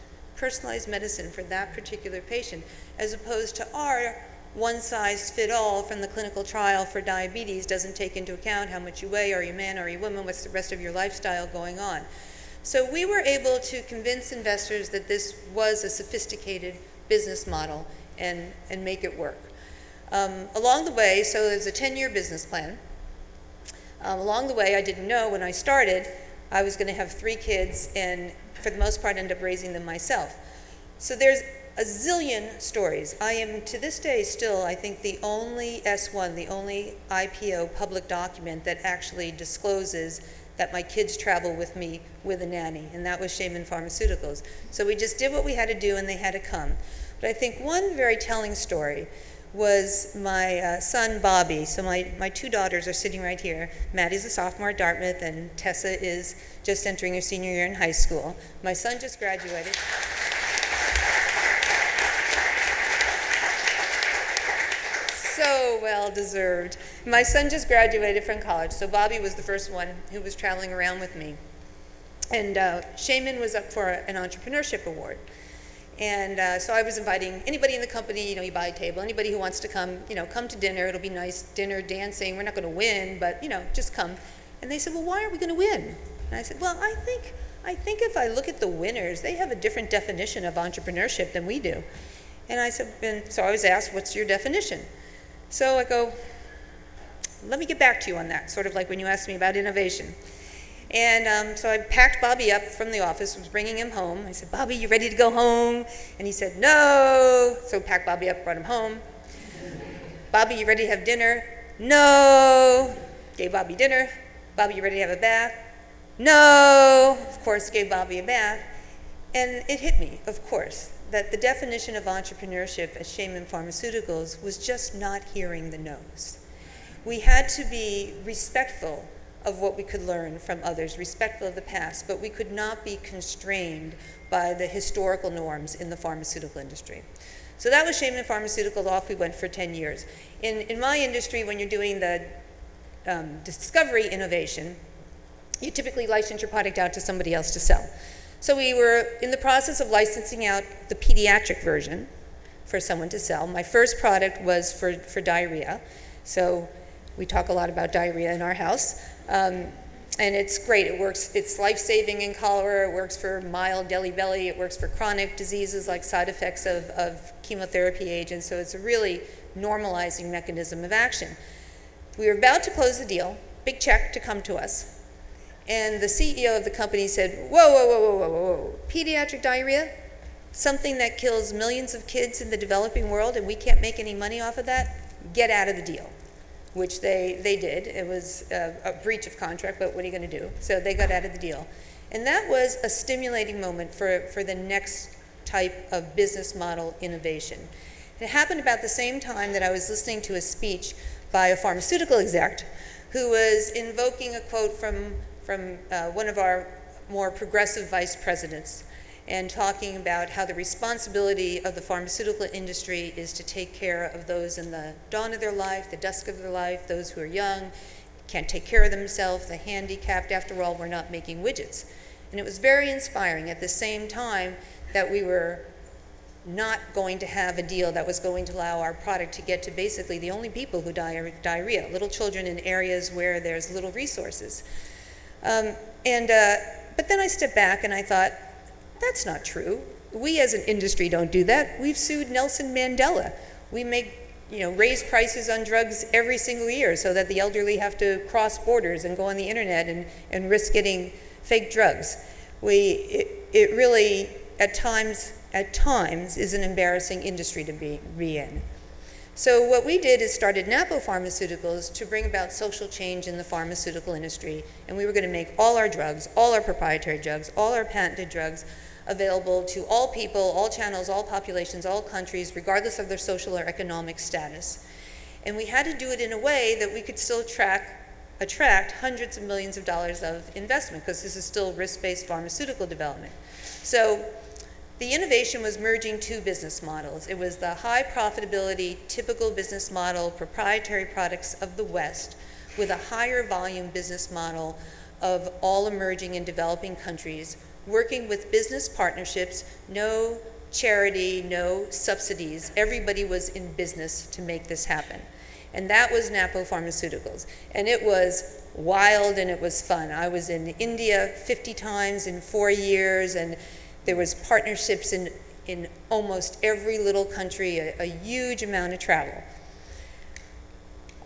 medicine for that particular patient, as opposed to our one-size-fit-all from the clinical trial for diabetes doesn't take into account how much you weigh, are you a man, are you a woman, what's the rest of your lifestyle going on. So we were able to convince investors that this was a sophisticated business model and make it work. Along the way, so there's a 10-year business plan. Along the way, I didn't know when I started I was going to have 3 kids and for the most part end up raising them myself. So there's a zillion stories. I am to this day still, I think, the only S1, the only IPO public document that actually discloses that my kids travel with me with a nanny, and that was Shaman Pharmaceuticals. So we just did what we had to do and they had to come. But I think one very telling story was my son Bobby. So my 2 daughters are sitting right here. Maddie's a sophomore at Dartmouth and Tessa is just entering her senior year in high school. My son just graduated. So well deserved. My son just graduated from college, so Bobby was the first one who was traveling around with me. And Shaman was up for an entrepreneurship award. And so I was inviting anybody in the company, you buy a table, anybody who wants to come, come to dinner. It'll be nice, dinner, dancing. We're not going to win, but, just come. And they said, well, why are we going to win? And I said, well, I think if I look at the winners, they have a different definition of entrepreneurship than we do. And I said, and so I was asked, what's your definition? So I go, let me get back to you on that, sort of like when you asked me about innovation. And so I packed Bobby up from the office, was bringing him home. I said, Bobby, you ready to go home? And he said, no. So packed Bobby up, brought him home. Bobby, you ready to have dinner? No. Gave Bobby dinner. Bobby, you ready to have a bath? No. Of course, gave Bobby a bath. And it hit me, of course, that the definition of entrepreneurship at Shaman Pharmaceuticals was just not hearing the no's. We had to be respectful of what we could learn from others, respectful of the past, but we could not be constrained by the historical norms in the pharmaceutical industry. So that was Shaman Pharmaceutical. Off we went for 10 years. In my industry, when you're doing the discovery innovation, you typically license your product out to somebody else to sell. So we were in the process of licensing out the pediatric version for someone to sell. My first product was for diarrhea. So we talk a lot about diarrhea in our house. And it's great. It works. It's life-saving in cholera. It works for mild deli belly. It works for chronic diseases like side effects of chemotherapy agents. So it's a really normalizing mechanism of action. We were about to close the deal, big check to come to us. And the CEO of the company said, whoa, whoa, whoa, whoa, whoa, whoa, pediatric diarrhea? Something that kills millions of kids in the developing world and we can't make any money off of that? Get out of the deal, which they did. It was a breach of contract, but what are you going to do? So they got out of the deal. And that was a stimulating moment for the next type of business model innovation. It happened about the same time that I was listening to a speech by a pharmaceutical exec who was invoking a quote from one of our more progressive vice presidents and talking about how the responsibility of the pharmaceutical industry is to take care of those in the dawn of their life, the dusk of their life, those who are young, can't take care of themselves, the handicapped. After all, we're not making widgets. And it was very inspiring at the same time that we were not going to have a deal that was going to allow our product to get to basically the only people who die of diarrhea, little children in areas where there's little resources. But then I stepped back and I thought, that's not true. We as an industry don't do that. We've sued Nelson Mandela. We raise prices on drugs every single year so that the elderly have to cross borders and go on the internet and risk getting fake drugs. It really, at times, is an embarrassing industry to be in. So what we did is started Napo Pharmaceuticals to bring about social change in the pharmaceutical industry, and we were going to make all our drugs, all our proprietary drugs, all our patented drugs available to all people, all channels, all populations, all countries, regardless of their social or economic status. And we had to do it in a way that we could still attract hundreds of millions of dollars of investment, because this is still risk-based pharmaceutical development. So the innovation was merging two business models. It was the high profitability, typical business model, proprietary products of the West, with a higher volume business model of all emerging and developing countries, working with business partnerships, no charity, no subsidies. Everybody was in business to make this happen. And that was Napo Pharmaceuticals. And it was wild and it was fun. I was in India 50 times in 4 years, and there was partnerships in almost every little country, a huge amount of travel.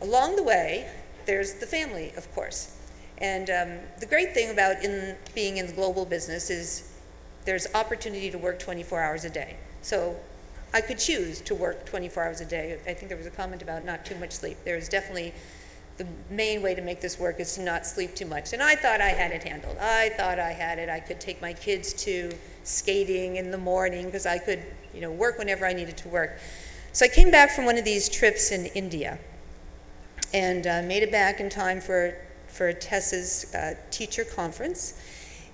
Along the way, there's the family, of course. And the great thing about being in the global business is there's opportunity to work 24 hours a day. So I could choose to work 24 hours a day. I think there was a comment about not too much sleep. There's definitely the main way to make this work is to not sleep too much. And I thought I had it handled. I thought I had it. I could take my kids to skating in the morning because I could, work whenever I needed to work. So I came back from one of these trips in India and made it back in time for Tessa's teacher conference.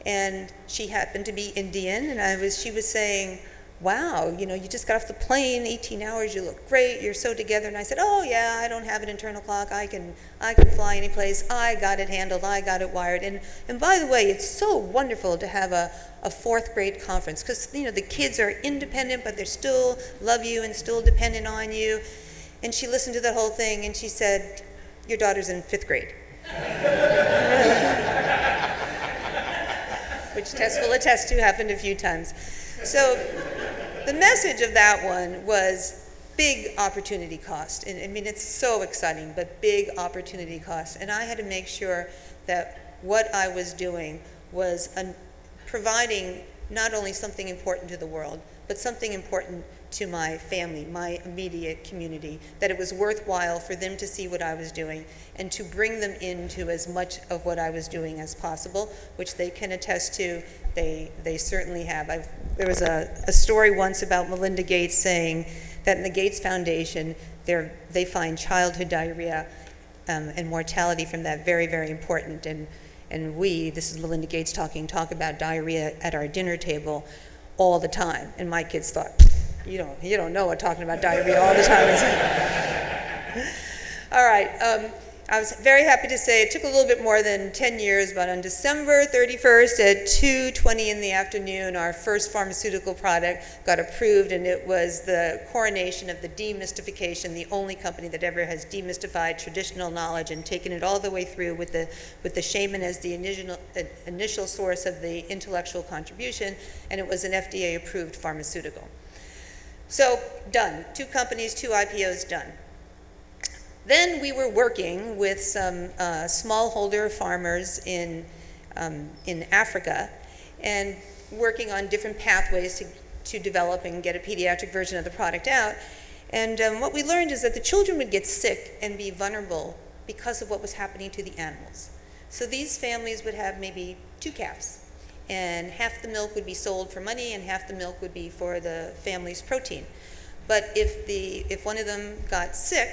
And she happened to be Indian, and she was saying, wow, you just got off the plane, 18 hours, you look great, you're so together. And I said, oh yeah, I don't have an internal clock, I can fly any place, I got it handled, I got it wired. And by the way, it's so wonderful to have a fourth grade conference, because the kids are independent, but they still love you and still dependent on you. And she listened to the whole thing and she said, your daughter's in 5th grade. Which Tess will attest to happened a few times. So the message of that one was big opportunity cost. And I mean, it's so exciting, but big opportunity cost. And I had to make sure that what I was doing was providing not only something important to the world, but something important to my family, my immediate community, that it was worthwhile for them to see what I was doing and to bring them into as much of what I was doing as possible, which they can attest to. They certainly have. There was a story once about Melinda Gates saying that in the Gates Foundation, they find childhood diarrhea and mortality from that very, very important. And we, this is Melinda Gates talking, talk about diarrhea at our dinner table all the time. And my kids thought, you don't know what talking about diarrhea all the time is. All right. I was very happy to say it took a little bit more than 10 years, but on December 31st at 2:20 in the afternoon, our first pharmaceutical product got approved, and it was the coronation of the demystification, the only company that ever has demystified traditional knowledge and taken it all the way through with the shaman as the initial source of the intellectual contribution, and it was an FDA-approved pharmaceutical. So, done. 2 companies, 2 IPOs, done. Then we were working with some smallholder farmers in in Africa, and working on different pathways to develop and get a pediatric version of the product out. And what we learned is that the children would get sick and be vulnerable because of what was happening to the animals. So these families would have maybe 2 calves, and half the milk would be sold for money and half the milk would be for the family's protein. But if one of them got sick,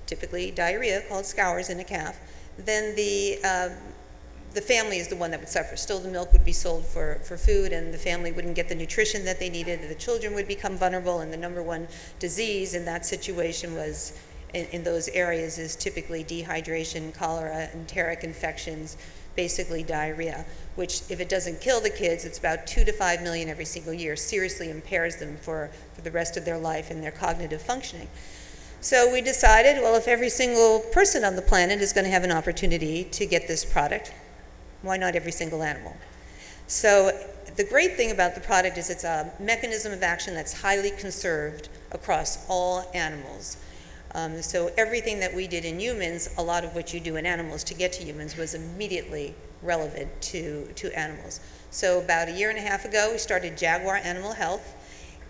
typically diarrhea called scours in a calf, then the family is the one that would suffer. Still, the milk would be sold for food, and the family wouldn't get the nutrition that they needed. The children would become vulnerable, and the number one disease in that situation was, in those areas, is typically dehydration, cholera, enteric infections, basically diarrhea, which, if it doesn't kill the kids, it's about 2 to 5 million every single year, seriously impairs them for the rest of their life and their cognitive functioning. So we decided, well, if every single person on the planet is going to have an opportunity to get this product, why not every single animal? So the great thing about the product is it's a mechanism of action that's highly conserved across all animals. So everything that we did in humans, a lot of what you do in animals to get to humans, was immediately relevant to animals. So about 1.5 years ago, we started Jaguar Animal Health.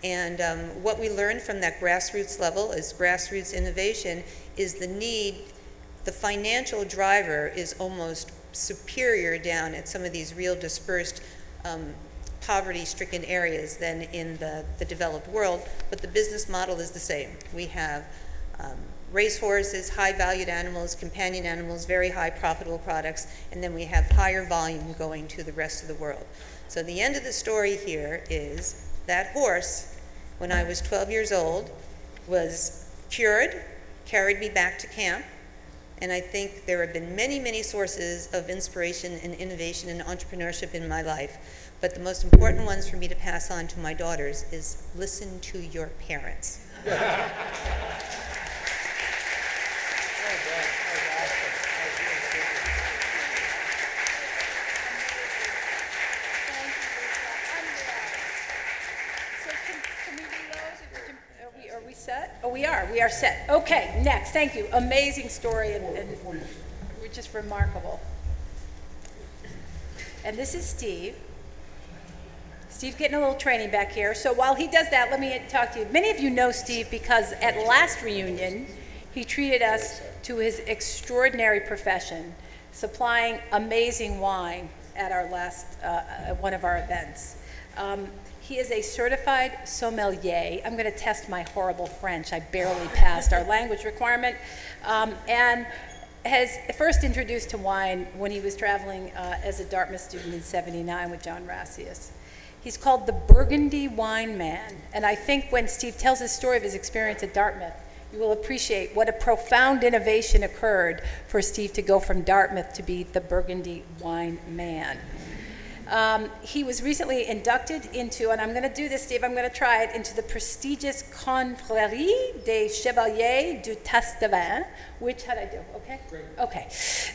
And what we learned from that grassroots level is grassroots innovation is the financial driver is almost superior down at some of these real dispersed poverty-stricken areas than in the developed world, but the business model is the same. We have racehorses, high-valued animals, companion animals, very high profitable products, and then we have higher volume going to the rest of the world. So the end of the story here is that horse, when I was 12 years old, was cured, carried me back to camp, and I think there have been many, many sources of inspiration and innovation and entrepreneurship in my life. But the most important ones for me to pass on to my daughters is listen to your parents. We are set. Okay, next, thank you. Amazing story and just remarkable. And this is Steve. Steve's getting a little training back here. So while he does that, let me talk to you. Many of you know Steve because at last reunion, he treated us to his extraordinary profession, supplying amazing wine at our last, one of our events. He is a certified sommelier. I'm going to test my horrible French. I barely passed our language requirement. And has first introduced to wine when he was traveling as a Dartmouth student in '79 with John Rassius. He's called the Burgundy Wine Man. And I think when Steve tells his story of his experience at Dartmouth, you will appreciate what a profound innovation occurred for Steve to go from Dartmouth to be the Burgundy Wine Man. He was recently inducted into, and I'm going to do this, Steve, I'm going to try it, into the prestigious Confrérie des Chevaliers du Tasse de Vin, which, how'd I do, okay? Great. Okay.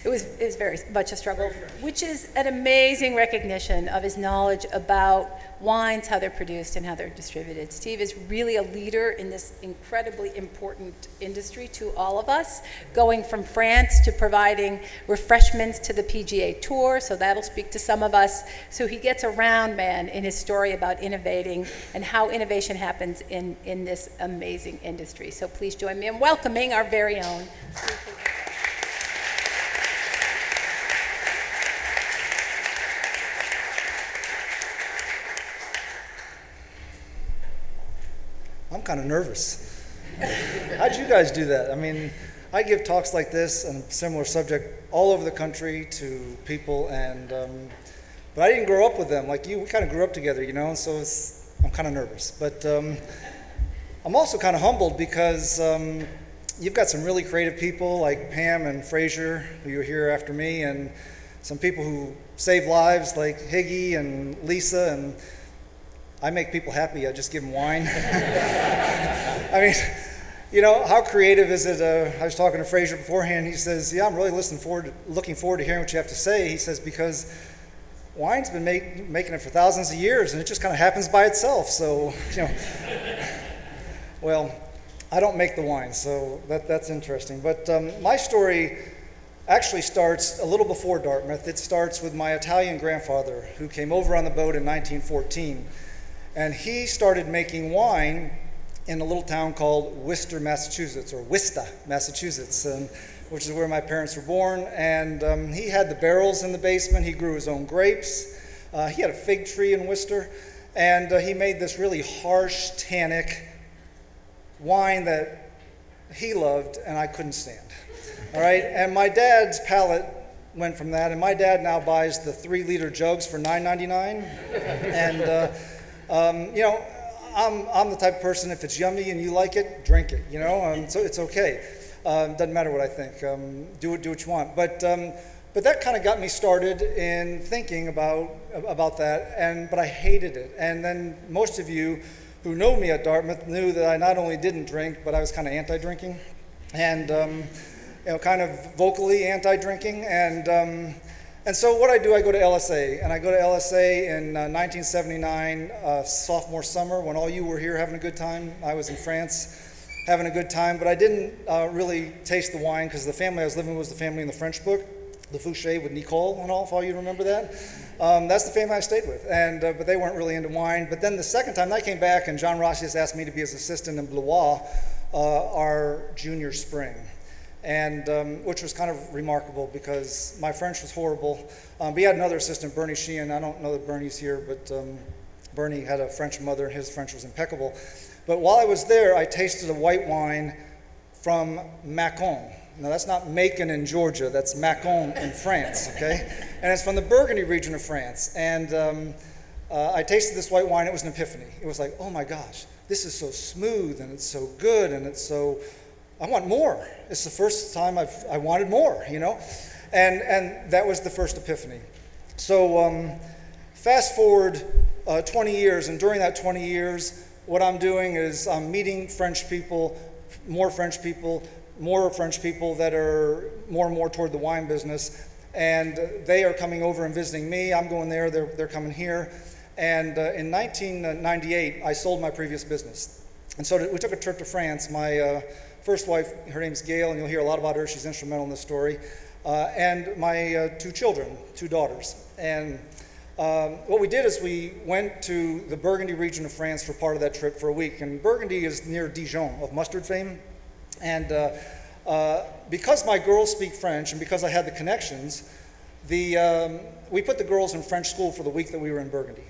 It was very much a struggle, which is an amazing recognition of his knowledge about wines, how they're produced, and how they're distributed. Steve is really a leader in this incredibly important industry to all of us, going from France to providing refreshments to the PGA Tour, so that'll speak to some of us. So he gets around, man, in his story about innovating and how innovation happens in this amazing industry. So please join me in welcoming our very own Steve Higgins. I'm kind of nervous. How'd you guys do that? I mean, I give talks like this on a similar subject all over the country to people, and but I didn't grow up with them like you. We kind of grew up together, you know, and so I'm kind of nervous. But I'm also kind of humbled because you've got some really creative people like Pam and Fraser, who you're here after me, and some people who save lives like Higgy and Lisa, and I make people happy. I just give them wine. I mean, you know, how creative is it? I was talking to Fraser beforehand. He says, yeah, I'm really looking forward to hearing what you have to say. He says, because wine's been making it for thousands of years, and it just kind of happens by itself. So, you know, well, I don't make the wine, so that's interesting. But my story actually starts a little before Dartmouth. It starts with my Italian grandfather, who came over on the boat in 1914. And he started making wine in a little town called Worcester, Massachusetts, or Worcester, Massachusetts, which is where my parents were born. And he had the barrels in the basement. He grew his own grapes. He had a fig tree in Worcester. And he made this really harsh, tannic wine that he loved and I couldn't stand. All right, and my dad's palate went from that, and my dad now buys the 3-liter jugs for $9.99. And you know, I'm the type of person, if it's yummy and you like it, drink it. You know, so it's okay. Doesn't matter what I think. Do what you want. But that kind of got me started in thinking about that. But I hated it. And then most of you who know me at Dartmouth knew that I not only didn't drink, but I was kind of anti-drinking, and you know, kind of vocally anti-drinking. And so what I do, I go to LSA, and I go to LSA in 1979, sophomore summer, when all you were here having a good time. I was in France having a good time, but I didn't really taste the wine because the family I was living with was the family in the French book, the Fouché with Nicole and all, if all you remember that. That's the family I stayed with, and but they weren't really into wine. But then the second time I came back, and John Rossius asked me to be his assistant in Blois our junior spring. And which was kind of remarkable because my French was horrible. We had another assistant, Bernie Sheehan. I don't know that Bernie's here, but Bernie had a French mother and his French was impeccable. But while I was there, I tasted a white wine from Mâcon. Now that's not Macon in Georgia, that's Mâcon in France, okay? And it's from the Burgundy region of France. And I tasted this white wine, it was an epiphany. It was like, oh my gosh, this is so smooth and it's so good and it's so, I want more. It's the first time I wanted more, you know? And that was the first epiphany. So fast forward 20 years, and during that 20 years, what I'm doing is I'm meeting French people, more French people that are more and more toward the wine business, and they are coming over and visiting me. I'm going there, they're coming here. And in 1998, I sold my previous business. And so we took a trip to France. My first wife, her name's Gail, and you'll hear a lot about her. She's instrumental in this story. And my 2 children, 2 daughters. And what we did is we went to the Burgundy region of France for part of that trip for a week. And Burgundy is near Dijon, of mustard fame. And because my girls speak French and because I had the connections, we put the girls in French school for the week that we were in Burgundy,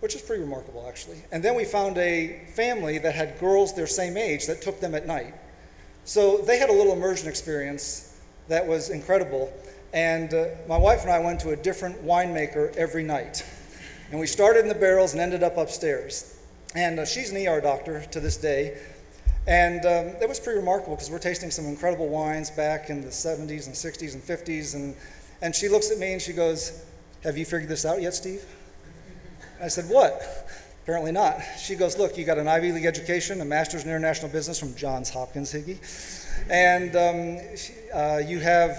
which is pretty remarkable, actually. And then we found a family that had girls their same age that took them at night. So they had a little immersion experience that was incredible. And my wife and I went to a different winemaker every night. And we started in the barrels and ended up upstairs. And she's an ER doctor to this day. And it was pretty remarkable because we're tasting some incredible wines back in the 70s and 60s and 50s. And she looks at me and she goes, "Have you figured this out yet, Steve?" I said, "What?" "Apparently not." She goes, "Look, you got an Ivy League education, a master's in international business from Johns Hopkins, Higgy. And you have,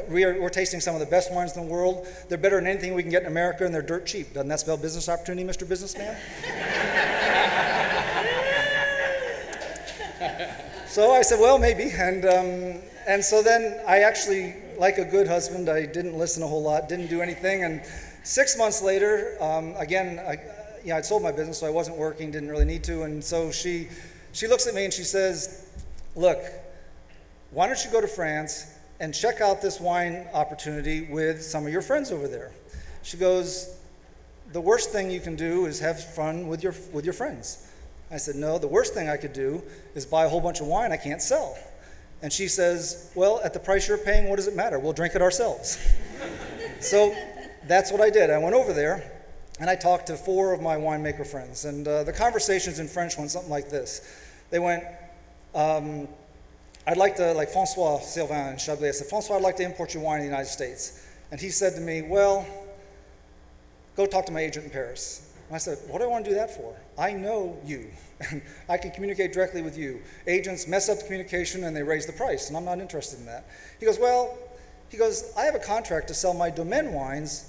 we're tasting some of the best wines in the world. They're better than anything we can get in America, and they're dirt cheap. Doesn't that spell business opportunity, Mr. Businessman?" So I said, "Well, maybe." And so then I actually, like a good husband, I didn't listen a whole lot, didn't do anything. And 6 months later, again, I'd sold my business, so I wasn't working, didn't really need to. And so she looks at me and she says, "Look, why don't you go to France and check out this wine opportunity with some of your friends over there?" She goes, "The worst thing you can do is have fun with your friends." I said, "No, the worst thing I could do is buy a whole bunch of wine I can't sell." And she says, "Well, at the price you're paying, what does it matter? We'll drink it ourselves." So that's what I did. I went over there and I talked to 4 of my winemaker friends. And the conversations in French went something like this. They went, "I'd like to, like François Sylvain and Chablis," I said, "François, I'd like to import your wine in the United States." And he said to me, "Well, go talk to my agent in Paris." And I said, "What do I want to do that for? I know you. I can communicate directly with you. Agents mess up the communication and they raise the price, and I'm not interested in that." He goes, "I have a contract to sell my domaine wines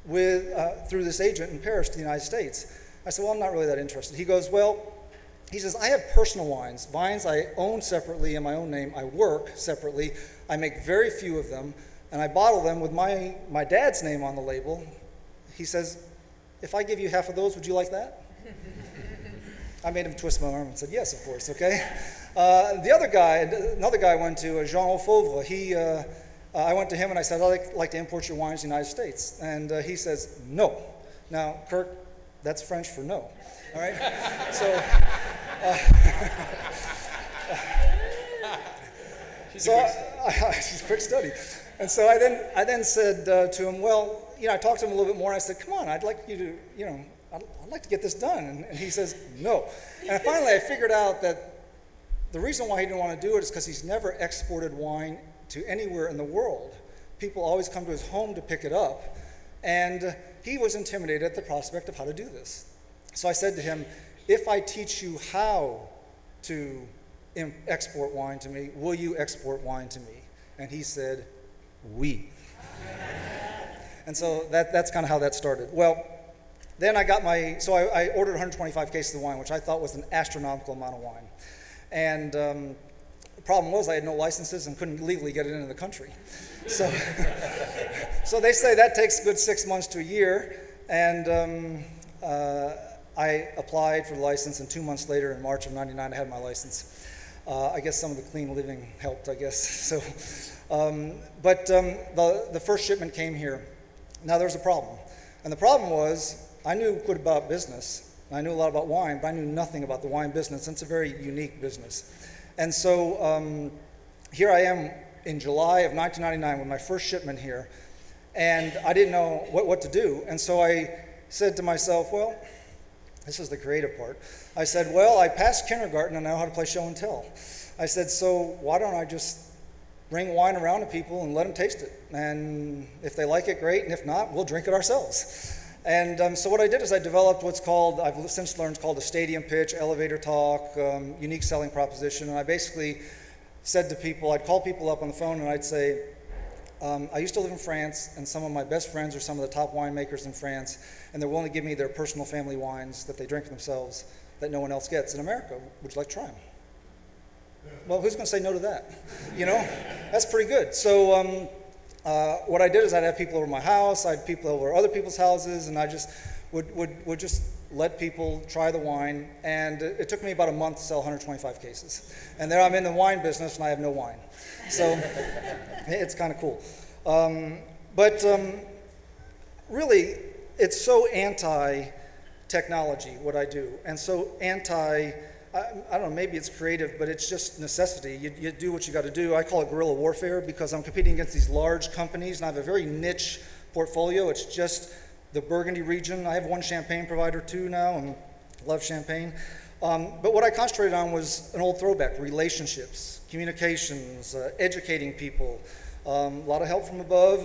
through this agent in Paris to the United States." I said, "Well, I'm not really that interested." He goes, "Well, he says, I have personal wines. Wines I own separately in my own name. I work separately. I make very few of them, and I bottle them with my dad's name on the label. He says, if I give you half of those, would you like that? I made him twist my arm and said, yes, of course, okay? Another guy I went to, Jean Aufovre, I went to him and I said, I'd like to import your wines to the United States. And he says, no. Now, Kirk, that's French for no, all right? So, she's a quick study. And so I then said to him, well, I talked to him a little bit more. And I said, come on, I'd like you to, I'd like to get this done. And he says, no. And finally I figured out that the reason why he didn't want to do it is because he's never exported wine to anywhere in the world. People always come to his home to pick it up. And he was intimidated at the prospect of how to do this. So I said to him, if I teach you how to export wine to me, will you export wine to me? And he said, oui. And so that's kind of how that started. Well, then I ordered 125 cases of wine, which I thought was an astronomical amount of wine. And the problem was I had no licenses and couldn't legally get it into the country. So they say that takes a good 6 months to a year. And I applied for the license, and 2 months later, in March of '99, I had my license. I guess some of the clean living helped, I guess. So, but the first shipment came here. Now there's a problem. And the problem was I knew good about business. I knew a lot about wine, but I knew nothing about the wine business, and it's a very unique business. And so here I am in July of 1999 with my first shipment here, and I didn't know what to do. And so I said to myself, well, this is the creative part. I said, well, I passed kindergarten and I know how to play show and tell. I said, so why don't I just bring wine around to people and let them taste it? And if they like it, great, and if not, we'll drink it ourselves. And so what I did is I developed what's called, I've since learned, called a stadium pitch, elevator talk, unique selling proposition. And I basically said to people, I'd call people up on the phone and I'd say, I used to live in France, and some of my best friends are some of the top winemakers in France, and they're willing to give me their personal family wines that they drink themselves that no one else gets in America. Would you like to try them? Well, who's going to say no to that? That's pretty good. So what I did is I'd have people over my house, I'd have people over other people's houses, and I just would just let people try the wine. And it took me about a month to sell 125 cases. And there I'm in the wine business, and I have no wine. So it's kind of cool. But really, it's so anti-technology, what I do, and so I don't know, maybe it's creative, but it's just necessity. You do what you got to do. I call it guerrilla warfare because I'm competing against these large companies, and I have a very niche portfolio. It's just the Burgundy region. I have one champagne provider too now, and love champagne. But what I concentrated on was an old throwback: relationships, communications, educating people, a lot of help from above.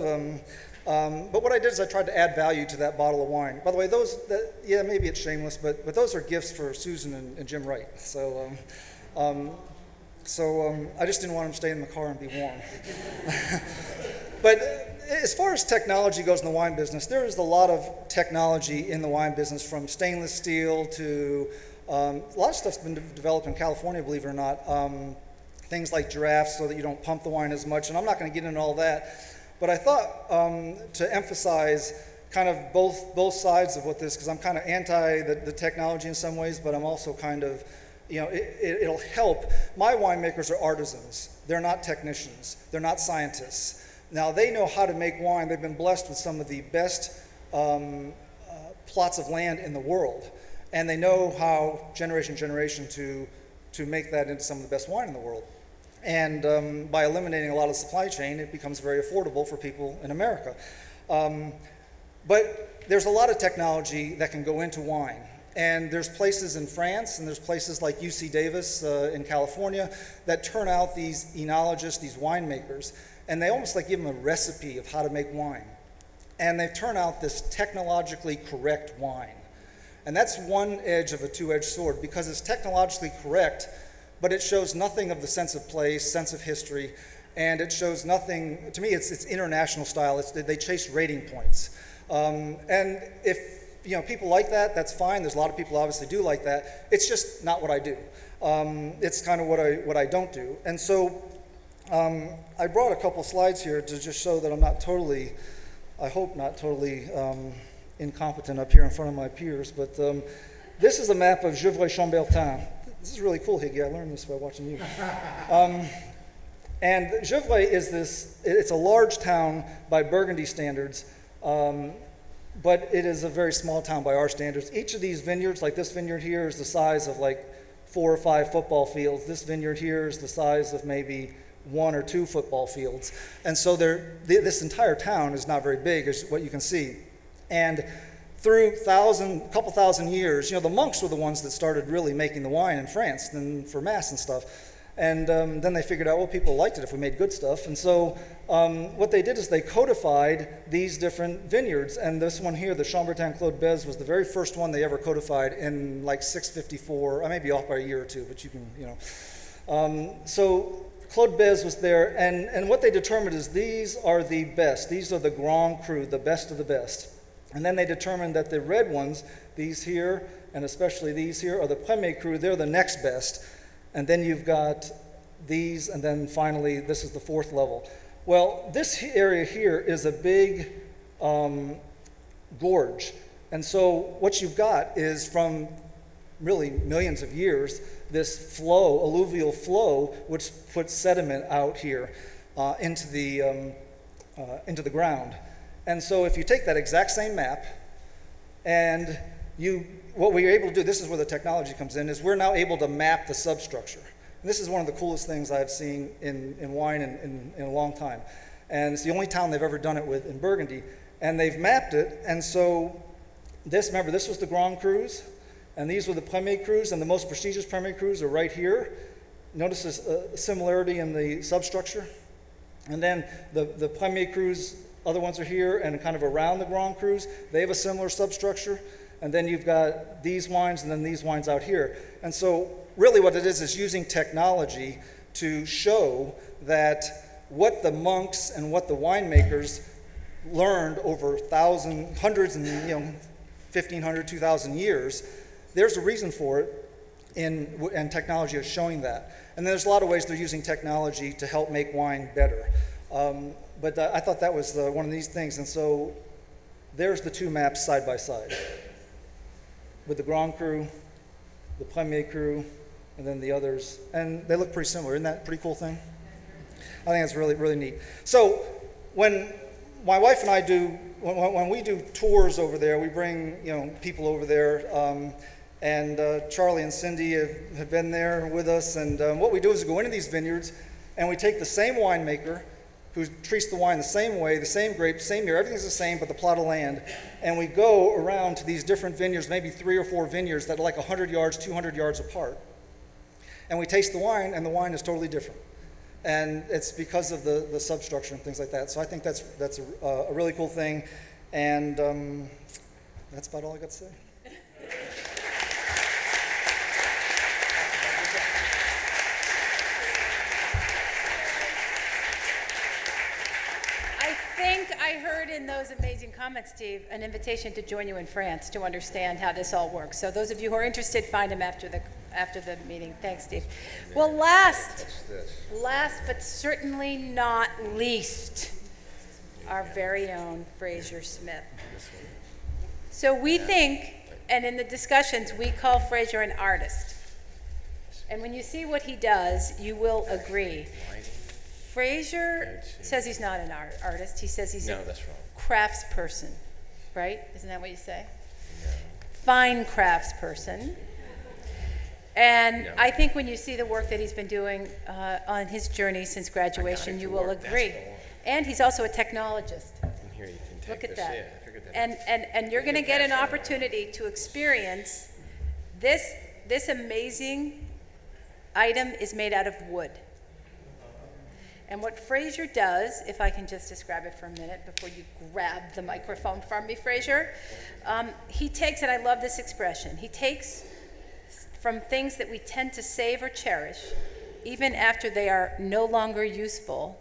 But what I did is I tried to add value to that bottle of wine. By the way, maybe it's shameless, but those are gifts for Susan and Jim Wright. So I just didn't want them to stay in the car and be warm. But as far as technology goes in the wine business, there is a lot of technology in the wine business, from stainless steel to a lot of stuff's been developed in California, believe it or not. Things like giraffes so that you don't pump the wine as much. And I'm not going to get into all that. But I thought to emphasize kind of both sides of what this, because I'm kind of anti the technology in some ways, but I'm also kind of, it'll help. My winemakers are artisans. They're not technicians. They're not scientists. Now, they know how to make wine. They've been blessed with some of the best plots of land in the world. And they know how, generation to generation, to make that into some of the best wine in the world. And by eliminating a lot of the supply chain, it becomes very affordable for people in America. But there's a lot of technology that can go into wine. And there's places in France, and there's places like UC Davis in California that turn out these enologists, these winemakers, and they almost like give them a recipe of how to make wine. And they turn out this technologically correct wine. And that's one edge of a two-edged sword, because it's technologically correct, but it shows nothing of the sense of place, sense of history, and it shows nothing. To me, it's international style. They chase rating points. And if people like that. That's fine. There's a lot of people obviously do like that. It's just not what I do. It's kind of what I don't do. And so I brought a couple slides here to just show that I'm not totally, I hope not totally incompetent up here in front of my peers. But this is a map of Gilroy-Chambertin. This is really cool, Higgy. I learned this by watching you. And Gilroy is it's a large town by Burgundy standards, but it is a very small town by our standards. Each of these vineyards, like this vineyard here, is the size of like 4 or 5 football fields. This vineyard here is the size of maybe 1 or 2 football fields. And so this entire town is not very big, is what you can see. And through a couple thousand years, the monks were the ones that started really making the wine in France and for mass and stuff. And then they figured out, well, people liked it if we made good stuff. And so what they did is they codified these different vineyards. And this one here, the Chambertin Claude Bez, was the very first one they ever codified in like 654. I may be off by a year or 2, but you can, So Claude Bez was there. And what they determined is these are the best. These are the Grand Cru, the best of the best. And then they determined that the red ones, these here, and especially these here, are the Premier Cru. They're the next best. And then you've got these, and then finally, this is the 4th level. Well, this area here is a big gorge. And so what you've got is from really millions of years, this flow, alluvial flow, which puts sediment out here into the ground. And so if you take that exact same map and what we're able to do, this is where the technology comes in, is we're now able to map the substructure. And this is one of the coolest things I've seen in wine in a long time. And it's the only town they've ever done it with in Burgundy. And they've mapped it, and so remember, this was the Grand Crus, and these were the Premier Crus, and the most prestigious Premier Crus are right here. Notice this similarity in the substructure. And then the Premier Crus, other ones are here, and kind of around the Grand Crus, they have a similar substructure. And then you've got these wines and then these wines out here. And so really what it is using technology to show that what the monks and what the winemakers learned over hundreds and 1,500, 2,000 years, there's a reason for it, and technology is showing that. And there's a lot of ways they're using technology to help make wine better. But I thought that was one of these things. And so there's the 2 maps side by side, with the Grand Cru, the Premier Cru, and then the others. And they look pretty similar. Isn't that a pretty cool thing? I think that's really, really neat. So when my wife and I when we do tours over there, we bring people over there. And Charlie and Cindy have been there with us. And what we do is we go into these vineyards, and we take the same winemaker who treats the wine the same way, the same grape, same year, everything's the same but the plot of land. And we go around to these different vineyards, maybe 3 or 4 vineyards that are like 100 yards, 200 yards apart. And we taste the wine, and the wine is totally different. And it's because of the substructure and things like that. So I think that's a really cool thing. And that's about all I got to say. I heard in those amazing comments, Steve, an invitation to join you in France to understand how this all works. So those of you who are interested, find him after the meeting. Thanks, Steve. Well, last but certainly not least, our very own Fraser Smith. So we think, and in the discussions, we call Fraser an artist. And when you see what he does, you will agree. Fraser says he's not an artist. He says he's a craftsperson, right? Isn't that what you say? No. Fine craftsperson. And I think when you see the work that he's been doing on his journey since graduation, you will agree. And he's also a technologist. Here, you can take Look at this. that. Yeah, I figured that. And you're going to get an opportunity to experience this amazing item is made out of wood. And what Fraser does, if I can just describe it for a minute before you grab the microphone from me, Fraser, he takes, and I love this expression, he takes from things that we tend to save or cherish, even after they are no longer useful,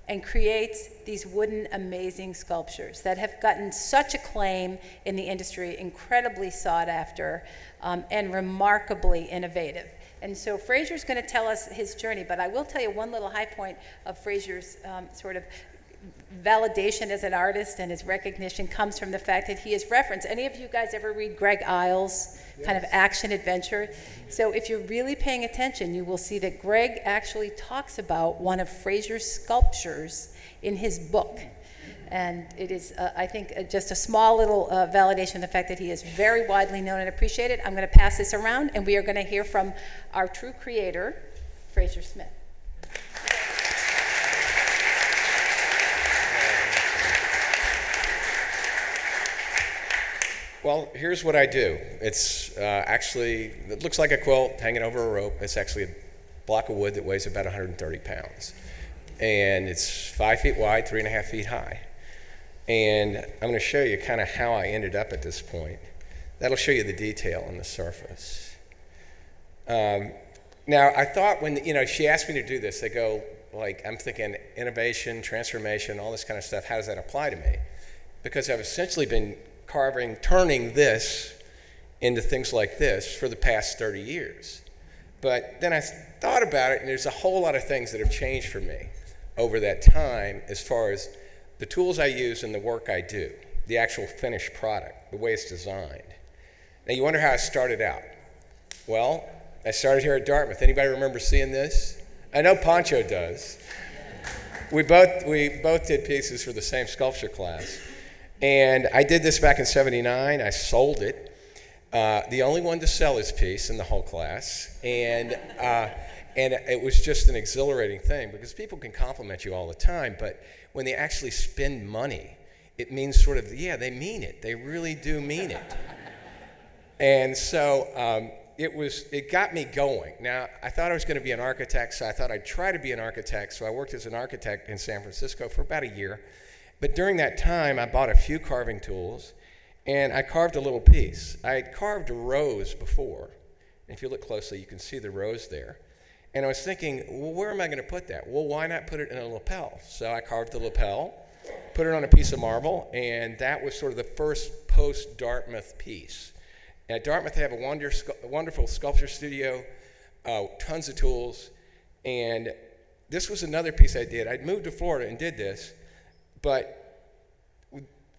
and creates these wooden amazing sculptures that have gotten such acclaim in the industry, incredibly sought after, and remarkably innovative. And so Fraser's going to tell us his journey, but I will tell you one little high point of Fraser's sort of validation as an artist and his recognition comes from the fact that he is referenced. Any of you guys ever read Greg Iles' kind of action adventure? So if you're really paying attention, you will see that Greg actually talks about one of Fraser's sculptures in his book. And it is, I think, just a small little validation of the fact that he is very widely known and appreciated. I'm going to pass this around, and we are going to hear from our true creator, Fraser Smith. Well, here's what I do. It's actually, it looks like a quilt hanging over a rope. It's actually a block of wood that weighs about 130 pounds. And it's 5 feet wide, 3.5 feet high. And I'm going to show you kind of how I ended up at this point. That'll show you the detail on the surface. Now, I thought when, she asked me to do this, they go, I'm thinking innovation, transformation, all this kind of stuff, how does that apply to me? Because I've essentially been turning this into things like this for the past 30 years. But then I thought about it, and there's a whole lot of things that have changed for me over that time as far as the tools I use and the work I do, the actual finished product, the way it's designed. Now, you wonder how I started out. Well, I started here at Dartmouth. Anybody remember seeing this? I know Pancho does. We both did pieces for the same sculpture class. And I did this back in '79. I sold it. The only one to sell his piece in the whole class. And it was just an exhilarating thing because people can compliment you all the time, but when they actually spend money, it means sort of, yeah, they mean it. They really do mean it. And so it got me going. Now, I thought I was going to be an architect, so I thought I'd try to be an architect. So I worked as an architect in San Francisco for about a year. But during that time, I bought a few carving tools, and I carved a little piece. I had carved a rose before. And if you look closely, you can see the rose there. And I was thinking, well, where am I going to put that? Well, why not put it in a lapel? So I carved the lapel, put it on a piece of marble, and that was sort of the first post-Dartmouth piece. At Dartmouth, they have a wonderful sculpture studio, tons of tools, and this was another piece I did. I'd moved to Florida and did this, but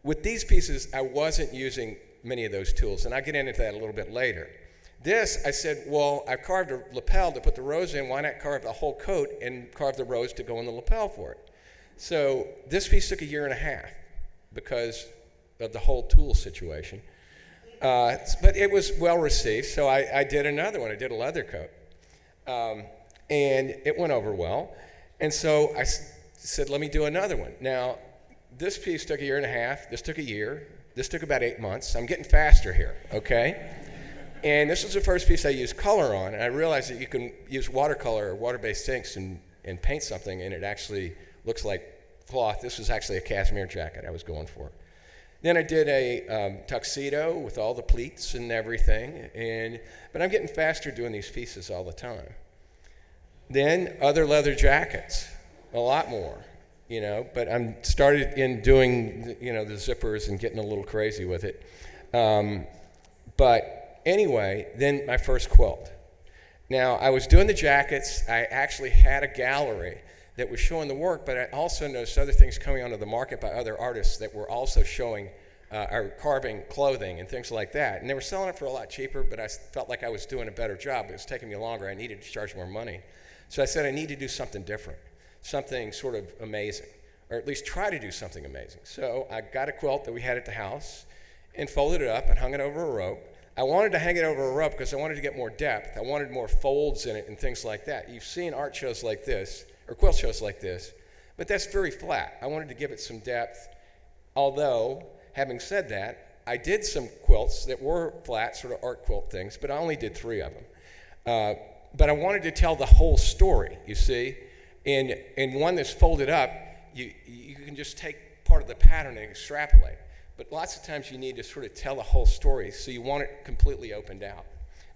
with these pieces, I wasn't using many of those tools, and I'll get into that a little bit later. This, I said, well, I carved a lapel to put the rose in. Why not carve the whole coat and carve the rose to go in the lapel for it? So this piece took 1.5 years because of the whole tool situation. But it was well received, so I did another one. I did a leather coat. And it went over well. And so I said, let me do another one. Now, this piece took 1.5 years. This took 1 year. This took about 8 months. I'm getting faster here, okay? And this was the first piece I used color on, and I realized that you can use watercolor or water-based inks and paint something, and it actually looks like cloth. This was actually a cashmere jacket I was going for. Then I did a tuxedo with all the pleats and everything, but I'm getting faster doing these pieces all the time. Then other leather jackets, a lot more, but I'm started in doing, the zippers and getting a little crazy with it. But anyway, then my first quilt. Now, I was doing the jackets. I actually had a gallery that was showing the work, but I also noticed other things coming onto the market by other artists that were also showing or carving clothing and things like that. And they were selling it for a lot cheaper, but I felt like I was doing a better job. It was taking me longer. I needed to charge more money. So I said I need to do something different, something sort of amazing, or at least try to do something amazing. So I got a quilt that we had at the house and folded it up and hung it over a rope. I wanted to hang it over a rope because I wanted to get more depth. I wanted more folds in it and things like that. You've seen art shows like this, or quilt shows like this, but that's very flat. I wanted to give it some depth, although, having said that, I did some quilts that were flat, sort of art quilt things, but I only did 3 of them. But I wanted to tell the whole story, you see. And one that's folded up, you can just take part of the pattern and extrapolate. But lots of times you need to sort of tell the whole story, so you want it completely opened out.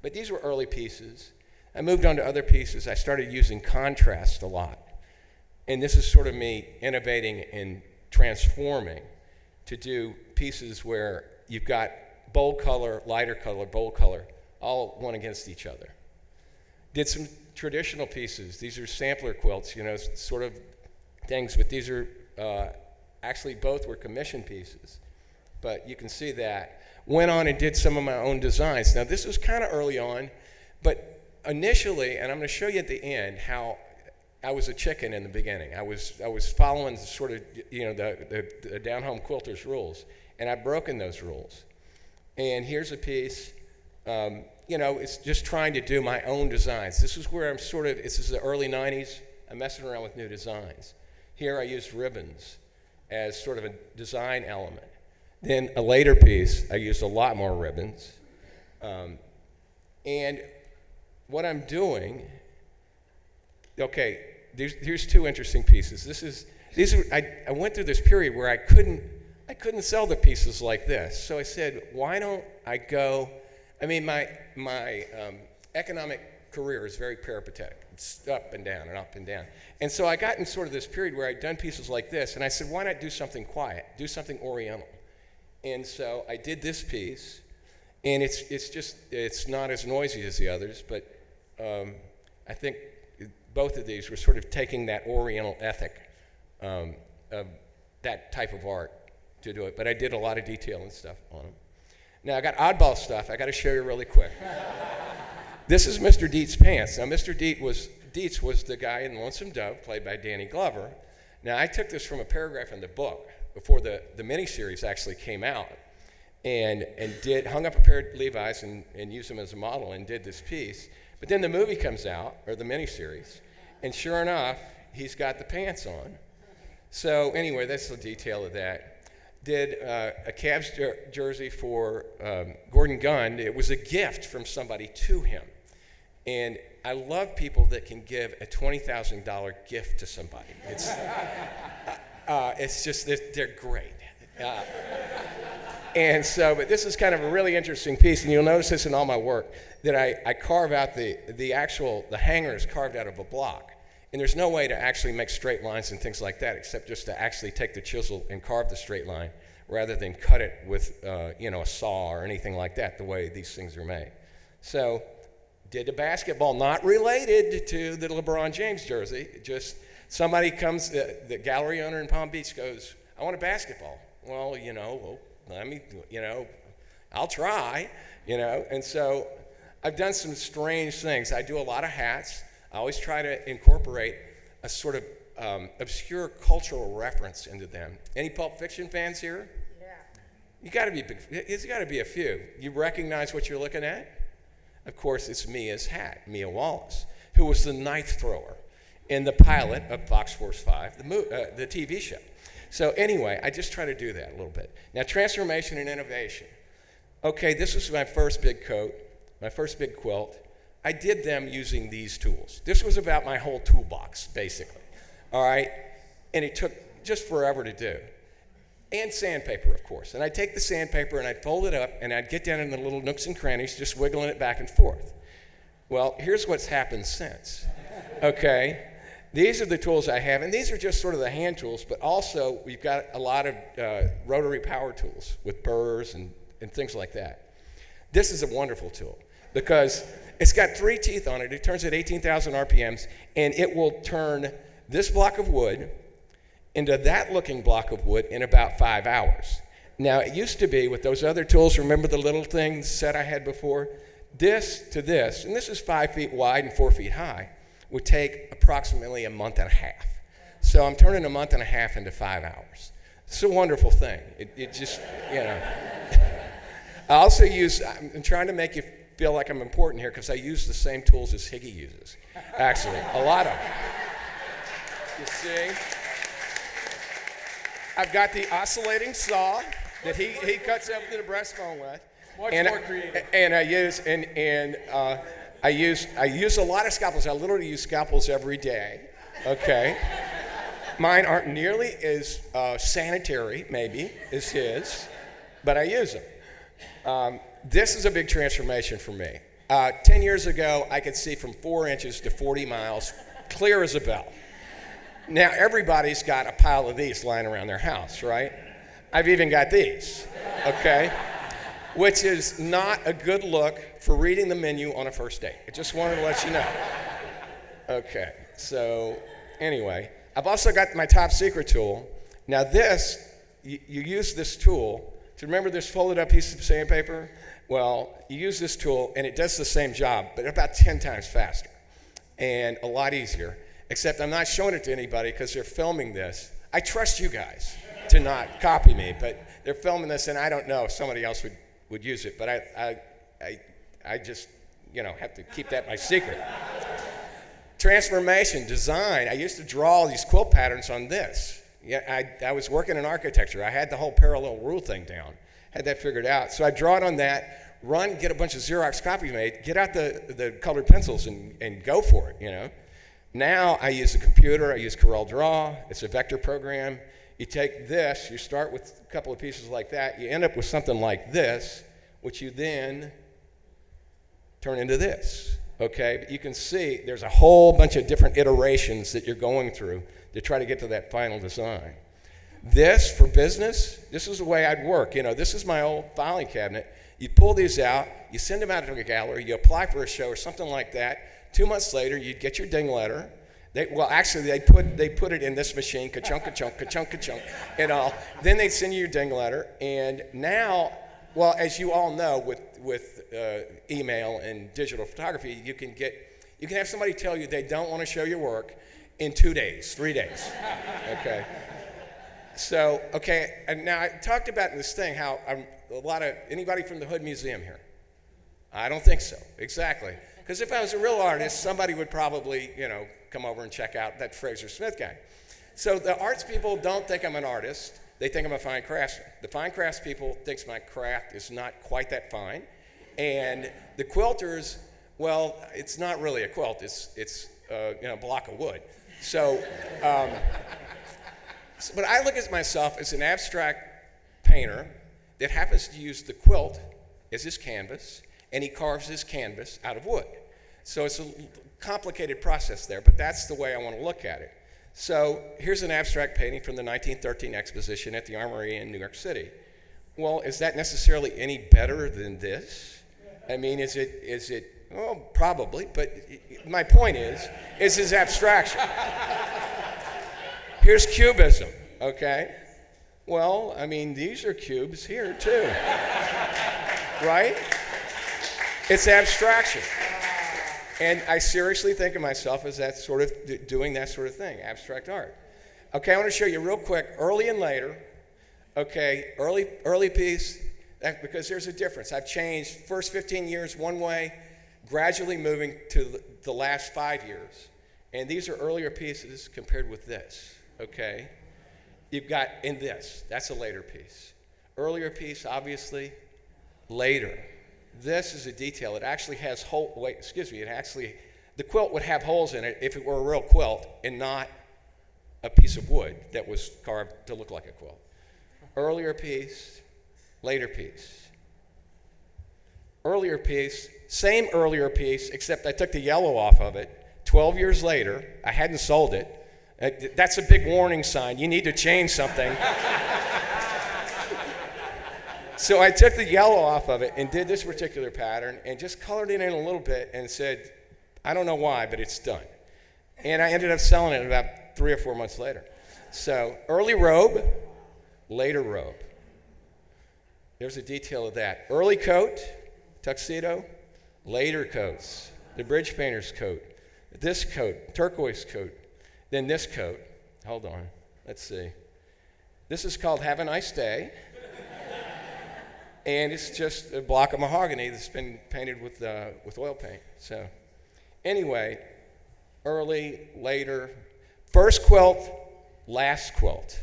But these were early pieces. I moved on to other pieces. I started using contrast a lot. And this is sort of me innovating and transforming to do pieces where you've got bold color, lighter color, bold color, all one against each other. Did some traditional pieces. These are sampler quilts, sort of things, but these are actually both were commission pieces. But you can see that. Went on and did some of my own designs. Now, this was kind of early on, but initially, and I'm going to show you at the end how I was a chicken in the beginning. I was following sort of, the down-home quilters rules, and I've broken those rules. And here's a piece, it's just trying to do my own designs. This is where this is the early 90s. I'm messing around with new designs. Here I used ribbons as sort of a design element. Then a later piece, I used a lot more ribbons. And what I'm doing, here's two interesting pieces. I went through this period where I couldn't sell the pieces like this. So I said, why don't I go, my economic career is very peripatetic. It's up and down and up and down. And so I got in sort of this period where I'd done pieces like this, and I said, why not do something quiet, do something oriental? And so I did this piece, and it's not as noisy as the others, but I think both of these were sort of taking that oriental ethic of that type of art to do it. But I did a lot of detail and stuff on them. Now, I got oddball stuff I got to show you really quick. This is Mr. Dietz' pants. Now, Mr. Dietz was the guy in Lonesome Dove, played by Danny Glover. Now, I took this from a paragraph in the book before the miniseries actually came out, and hung up a pair of Levi's and used them as a model and did this piece. But then the movie comes out, or the miniseries, and sure enough, he's got the pants on. So anyway, that's the detail of that. Did a Cavs jersey for Gordon Gunn. It was a gift from somebody to him. And I love people that can give a $20,000 gift to somebody. It's just, they're great. And so, but this is kind of a really interesting piece, and you'll notice this in all my work, that I carve out the hanger is carved out of a block. And there's no way to actually make straight lines and things like that, except just to actually take the chisel and carve the straight line, rather than cut it with, a saw or anything like that, the way these things are made. So, did the basketball, not related to the LeBron James jersey, just somebody comes, the gallery owner in Palm Beach goes, I want a basketball. Well, I'll try, And so I've done some strange things. I do a lot of hats. I always try to incorporate a sort of obscure cultural reference into them. Any Pulp Fiction fans here? Yeah. There's got to be a few. You recognize what you're looking at? Of course, it's Mia's hat, Mia Wallace, who was the knife thrower in the pilot of Fox Force 5, the TV show. So anyway, I just try to do that a little bit. Now, transformation and innovation. Okay, this was my first big coat, my first big quilt. I did them using these tools. This was about my whole toolbox, basically. All right? And it took just forever to do. And sandpaper, of course. And I'd take the sandpaper and I'd fold it up and I'd get down in the little nooks and crannies, just wiggling it back and forth. Well, here's what's happened since. Okay? These are the tools I have, and these are just sort of the hand tools, but also we've got a lot of rotary power tools with burrs and things like that. This is a wonderful tool because it's got 3 teeth on it. It turns at 18,000 RPMs, and it will turn this block of wood into that looking block of wood in about 5 hours. Now, it used to be with those other tools, remember the little thing set I had before? This to this, and this is 5 feet wide and 4 feet high, would take approximately a month and a half. So I'm turning a month and a half into 5 hours. It's a wonderful thing. It just, I also I'm trying to make you feel like I'm important here because I use the same tools as Higgins uses. Actually, a lot of them. You see? I've got the oscillating saw that he cuts up the breastbone with. Much more creative. And I use a lot of scalpels. I literally use scalpels every day, okay? Mine aren't nearly as sanitary, maybe, as his, but I use them. This is a big transformation for me. 10 years ago, I could see from 4 inches to 40 miles, clear as a bell. Now, everybody's got a pile of these lying around their house, right? I've even got these, okay? Which is not a good look for reading the menu on a first date. I just wanted to let you know. Okay, so anyway, I've also got my top secret tool. Now this, you use this tool to remember this folded up piece of sandpaper? Well, you use this tool and it does the same job, but about 10 times faster and a lot easier. Except I'm not showing it to anybody because they're filming this. I trust you guys to not copy me, but they're filming this and I don't know if somebody else would use it, but I just, have to keep that my secret. Transformation, design. I used to draw these quilt patterns on this. Yeah, I was working in architecture. I had the whole parallel rule thing down, had that figured out. So I draw it on that, get a bunch of Xerox copies made, get out the colored pencils and go for it, Now I use a computer, I use CorelDRAW, it's a vector program. You take this, you start with a couple of pieces like that, you end up with something like this, which you then turn into this, okay? But you can see there's a whole bunch of different iterations that you're going through to try to get to that final design. This, for business, this is the way I'd work. This is my old filing cabinet. You pull these out, you send them out to a gallery, you apply for a show or something like that. 2 months later, you'd get your ding letter. They put it in this machine, ka-chunk, ka-chunk, ka-chunk, ka-chunk, and all. Then they'd send you your ding letter, and now, well, as you all know, with email and digital photography, you can have somebody tell you they don't want to show your work in 2 days, 3 days, okay? So, okay, and now I talked about in this thing how anybody from the Hood Museum here? I don't think so, exactly. Because if I was a real artist, somebody would probably, come over and check out that Fraser Smith guy. So the arts people don't think I'm an artist. They think I'm a fine craftsman. The fine crafts people thinks my craft is not quite that fine. And the quilters, well, it's not really a quilt. It's a block of wood. So, but I look at myself as an abstract painter that happens to use the quilt as his canvas, and he carves his canvas out of wood. So it's a complicated process there, but that's the way I want to look at it. So here's an abstract painting from the 1913 exposition at the Armory in New York City. Well, is that necessarily any better than this? I mean, is it, well, probably, but my point is his abstraction. Here's cubism, okay? Well, I mean, these are cubes here too, right? It's abstraction. And I seriously think of myself as that sort of, doing that sort of thing, abstract art. Okay, I want to show you real quick, early and later. Okay, early piece, because there's a difference. I've changed first 15 years one way, gradually moving to the last 5 years. And these are earlier pieces compared with this, okay? You've got in this, that's a later piece. Earlier piece, obviously, later. This is a detail. It actually has the quilt would have holes in it if it were a real quilt and not a piece of wood that was carved to look like a quilt. Earlier piece, later piece. Earlier piece, same earlier piece, except I took the yellow off of it. 12 years later, I hadn't sold it. That's a big warning sign. You need to change something. So I took the yellow off of it and did this particular pattern and just colored it in a little bit and said, I don't know why, but it's done. And I ended up selling it about 3 or 4 months later. So early robe, later robe. There's a detail of that. Early coat, tuxedo, later coats. The bridge painter's coat, this coat, turquoise coat, then this coat. Hold on, let's see. This is called Have a Nice Day. And it's just a block of mahogany that's been painted with oil paint. So anyway, early, later, first quilt, last quilt.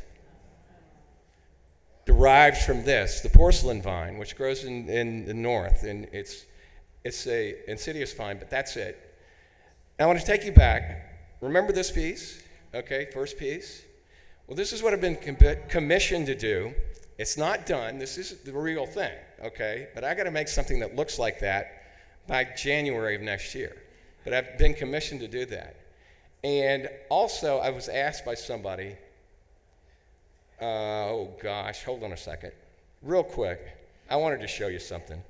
Derived from this, the porcelain vine, which grows in the north, and it's a insidious vine, but that's it. Now I want to take you back. Remember this piece? Okay, first piece. Well, this is what I've been commissioned to do. It's not done. This is the real thing, okay? But I got to make something that looks like that by January of next year. But I've been commissioned to do that. And also, I was asked by somebody, oh gosh, hold on a second. Real quick, I wanted to show you something.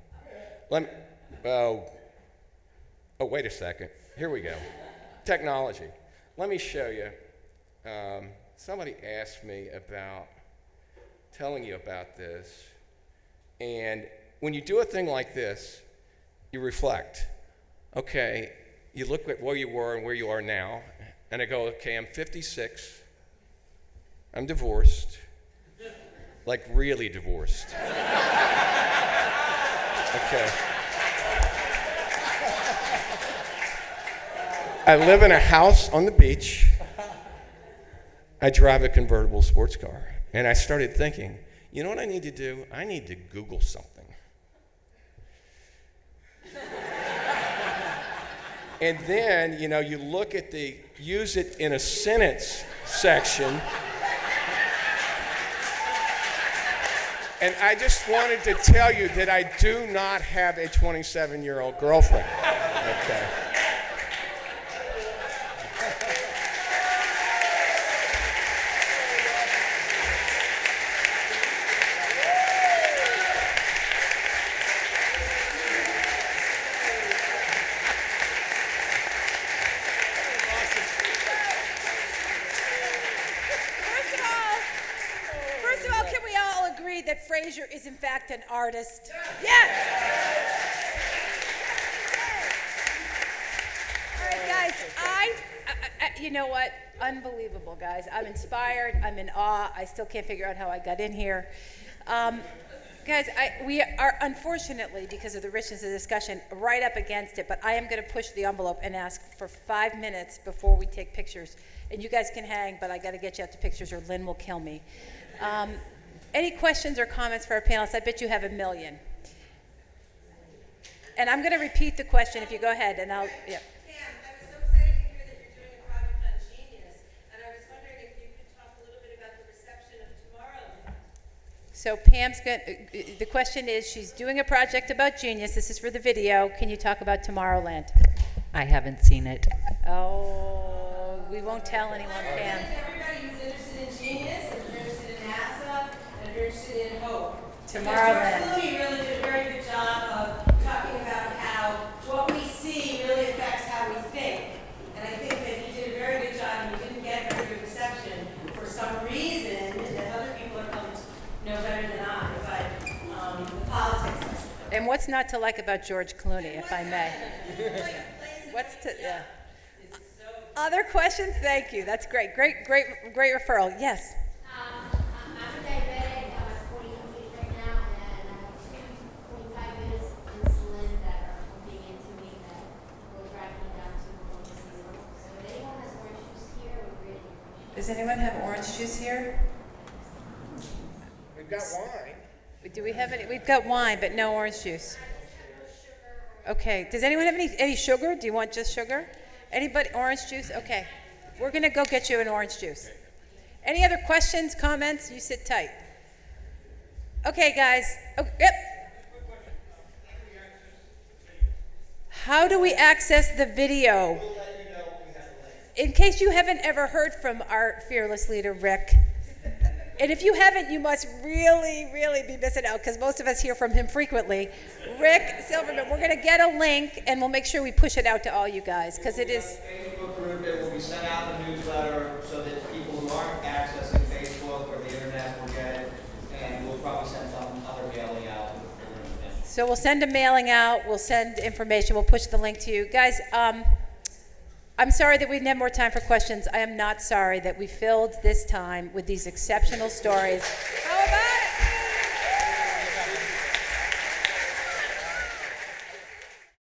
Oh, wait a second. Here we go. Technology. Let me show you. Somebody asked me about telling you about this. And when you do a thing like this, you reflect. Okay, you look at where you were and where you are now, and I go, okay, I'm 56, I'm divorced, like really divorced. Okay. I live in a house on the beach. I drive a convertible sports car. And I started thinking, you know what I need to do? I need to Google something. And then, you look at the use it in a sentence section. And I just wanted to tell you that I do not have a 27-year-old girlfriend. Okay. That Fraser is in fact an artist. Yes! All right, guys, I you know what? Unbelievable, guys. I'm inspired. I'm in awe. I still can't figure out how I got in here. Guys, we are unfortunately, because of the richness of the discussion, right up against it, but I am going to push the envelope and ask for 5 minutes before we take pictures. And you guys can hang, but I got to get you out to pictures or Lynn will kill me. Any questions or comments for our panelists? I bet you have a million. And I'm going to repeat the question if you go ahead, and I'll, yeah. Pam, I was so excited to hear that you're doing a project on Genius, and I was wondering if you could talk a little bit about the reception of Tomorrowland. So Pam's going the question is, she's doing a project about Genius. This is for the video. Can you talk about Tomorrowland? I haven't seen it. Oh, we won't tell anyone, Pam. Everybody who's interested in Genius, if you're interested in NASA, and if you're interested in Hope. Tomorrowland. Clooney really did a very good job of talking about how what we see really affects how we think. And I think that he did a very good job, and he didn't get very good reception for some reason that other people are coming to know better than I, but the politics. And what's not to like about George Clooney, if I may? What's to, yeah. Other questions? Thank you. That's great. Great referral. Yes. I'm a diabetic. I'm at 40 complete right now, and I have 45 minutes of insulin that are pumping into me that will drive me down to below zero. So if anyone has orange juice here, we really appreciate it. Does anyone have orange juice here? We've got wine. Do we have any? We've got wine, but no orange juice. Okay. Does anyone have any sugar? Do you want just sugar? Anybody? Orange juice? Okay. We're going to go get you an orange juice. Any other questions, comments? You sit tight. Okay, guys. Oh, yep. How do we access the video? In case you haven't ever heard from our fearless leader, Rick. And if you haven't, you must really, really be missing out, because most of us hear from him frequently. Rick Silverman, we're going to get a link, and we'll make sure we push it out to all you guys, because it is... Facebook group, it will be sent out the newsletter so that people who aren't accessing Facebook or the internet will get it, and we'll probably send some other mailing out. So we'll send a mailing out, we'll send information, we'll push the link to you. Guys, I'm sorry that we didn't have more time for questions. I am not sorry that we filled this time with these exceptional stories.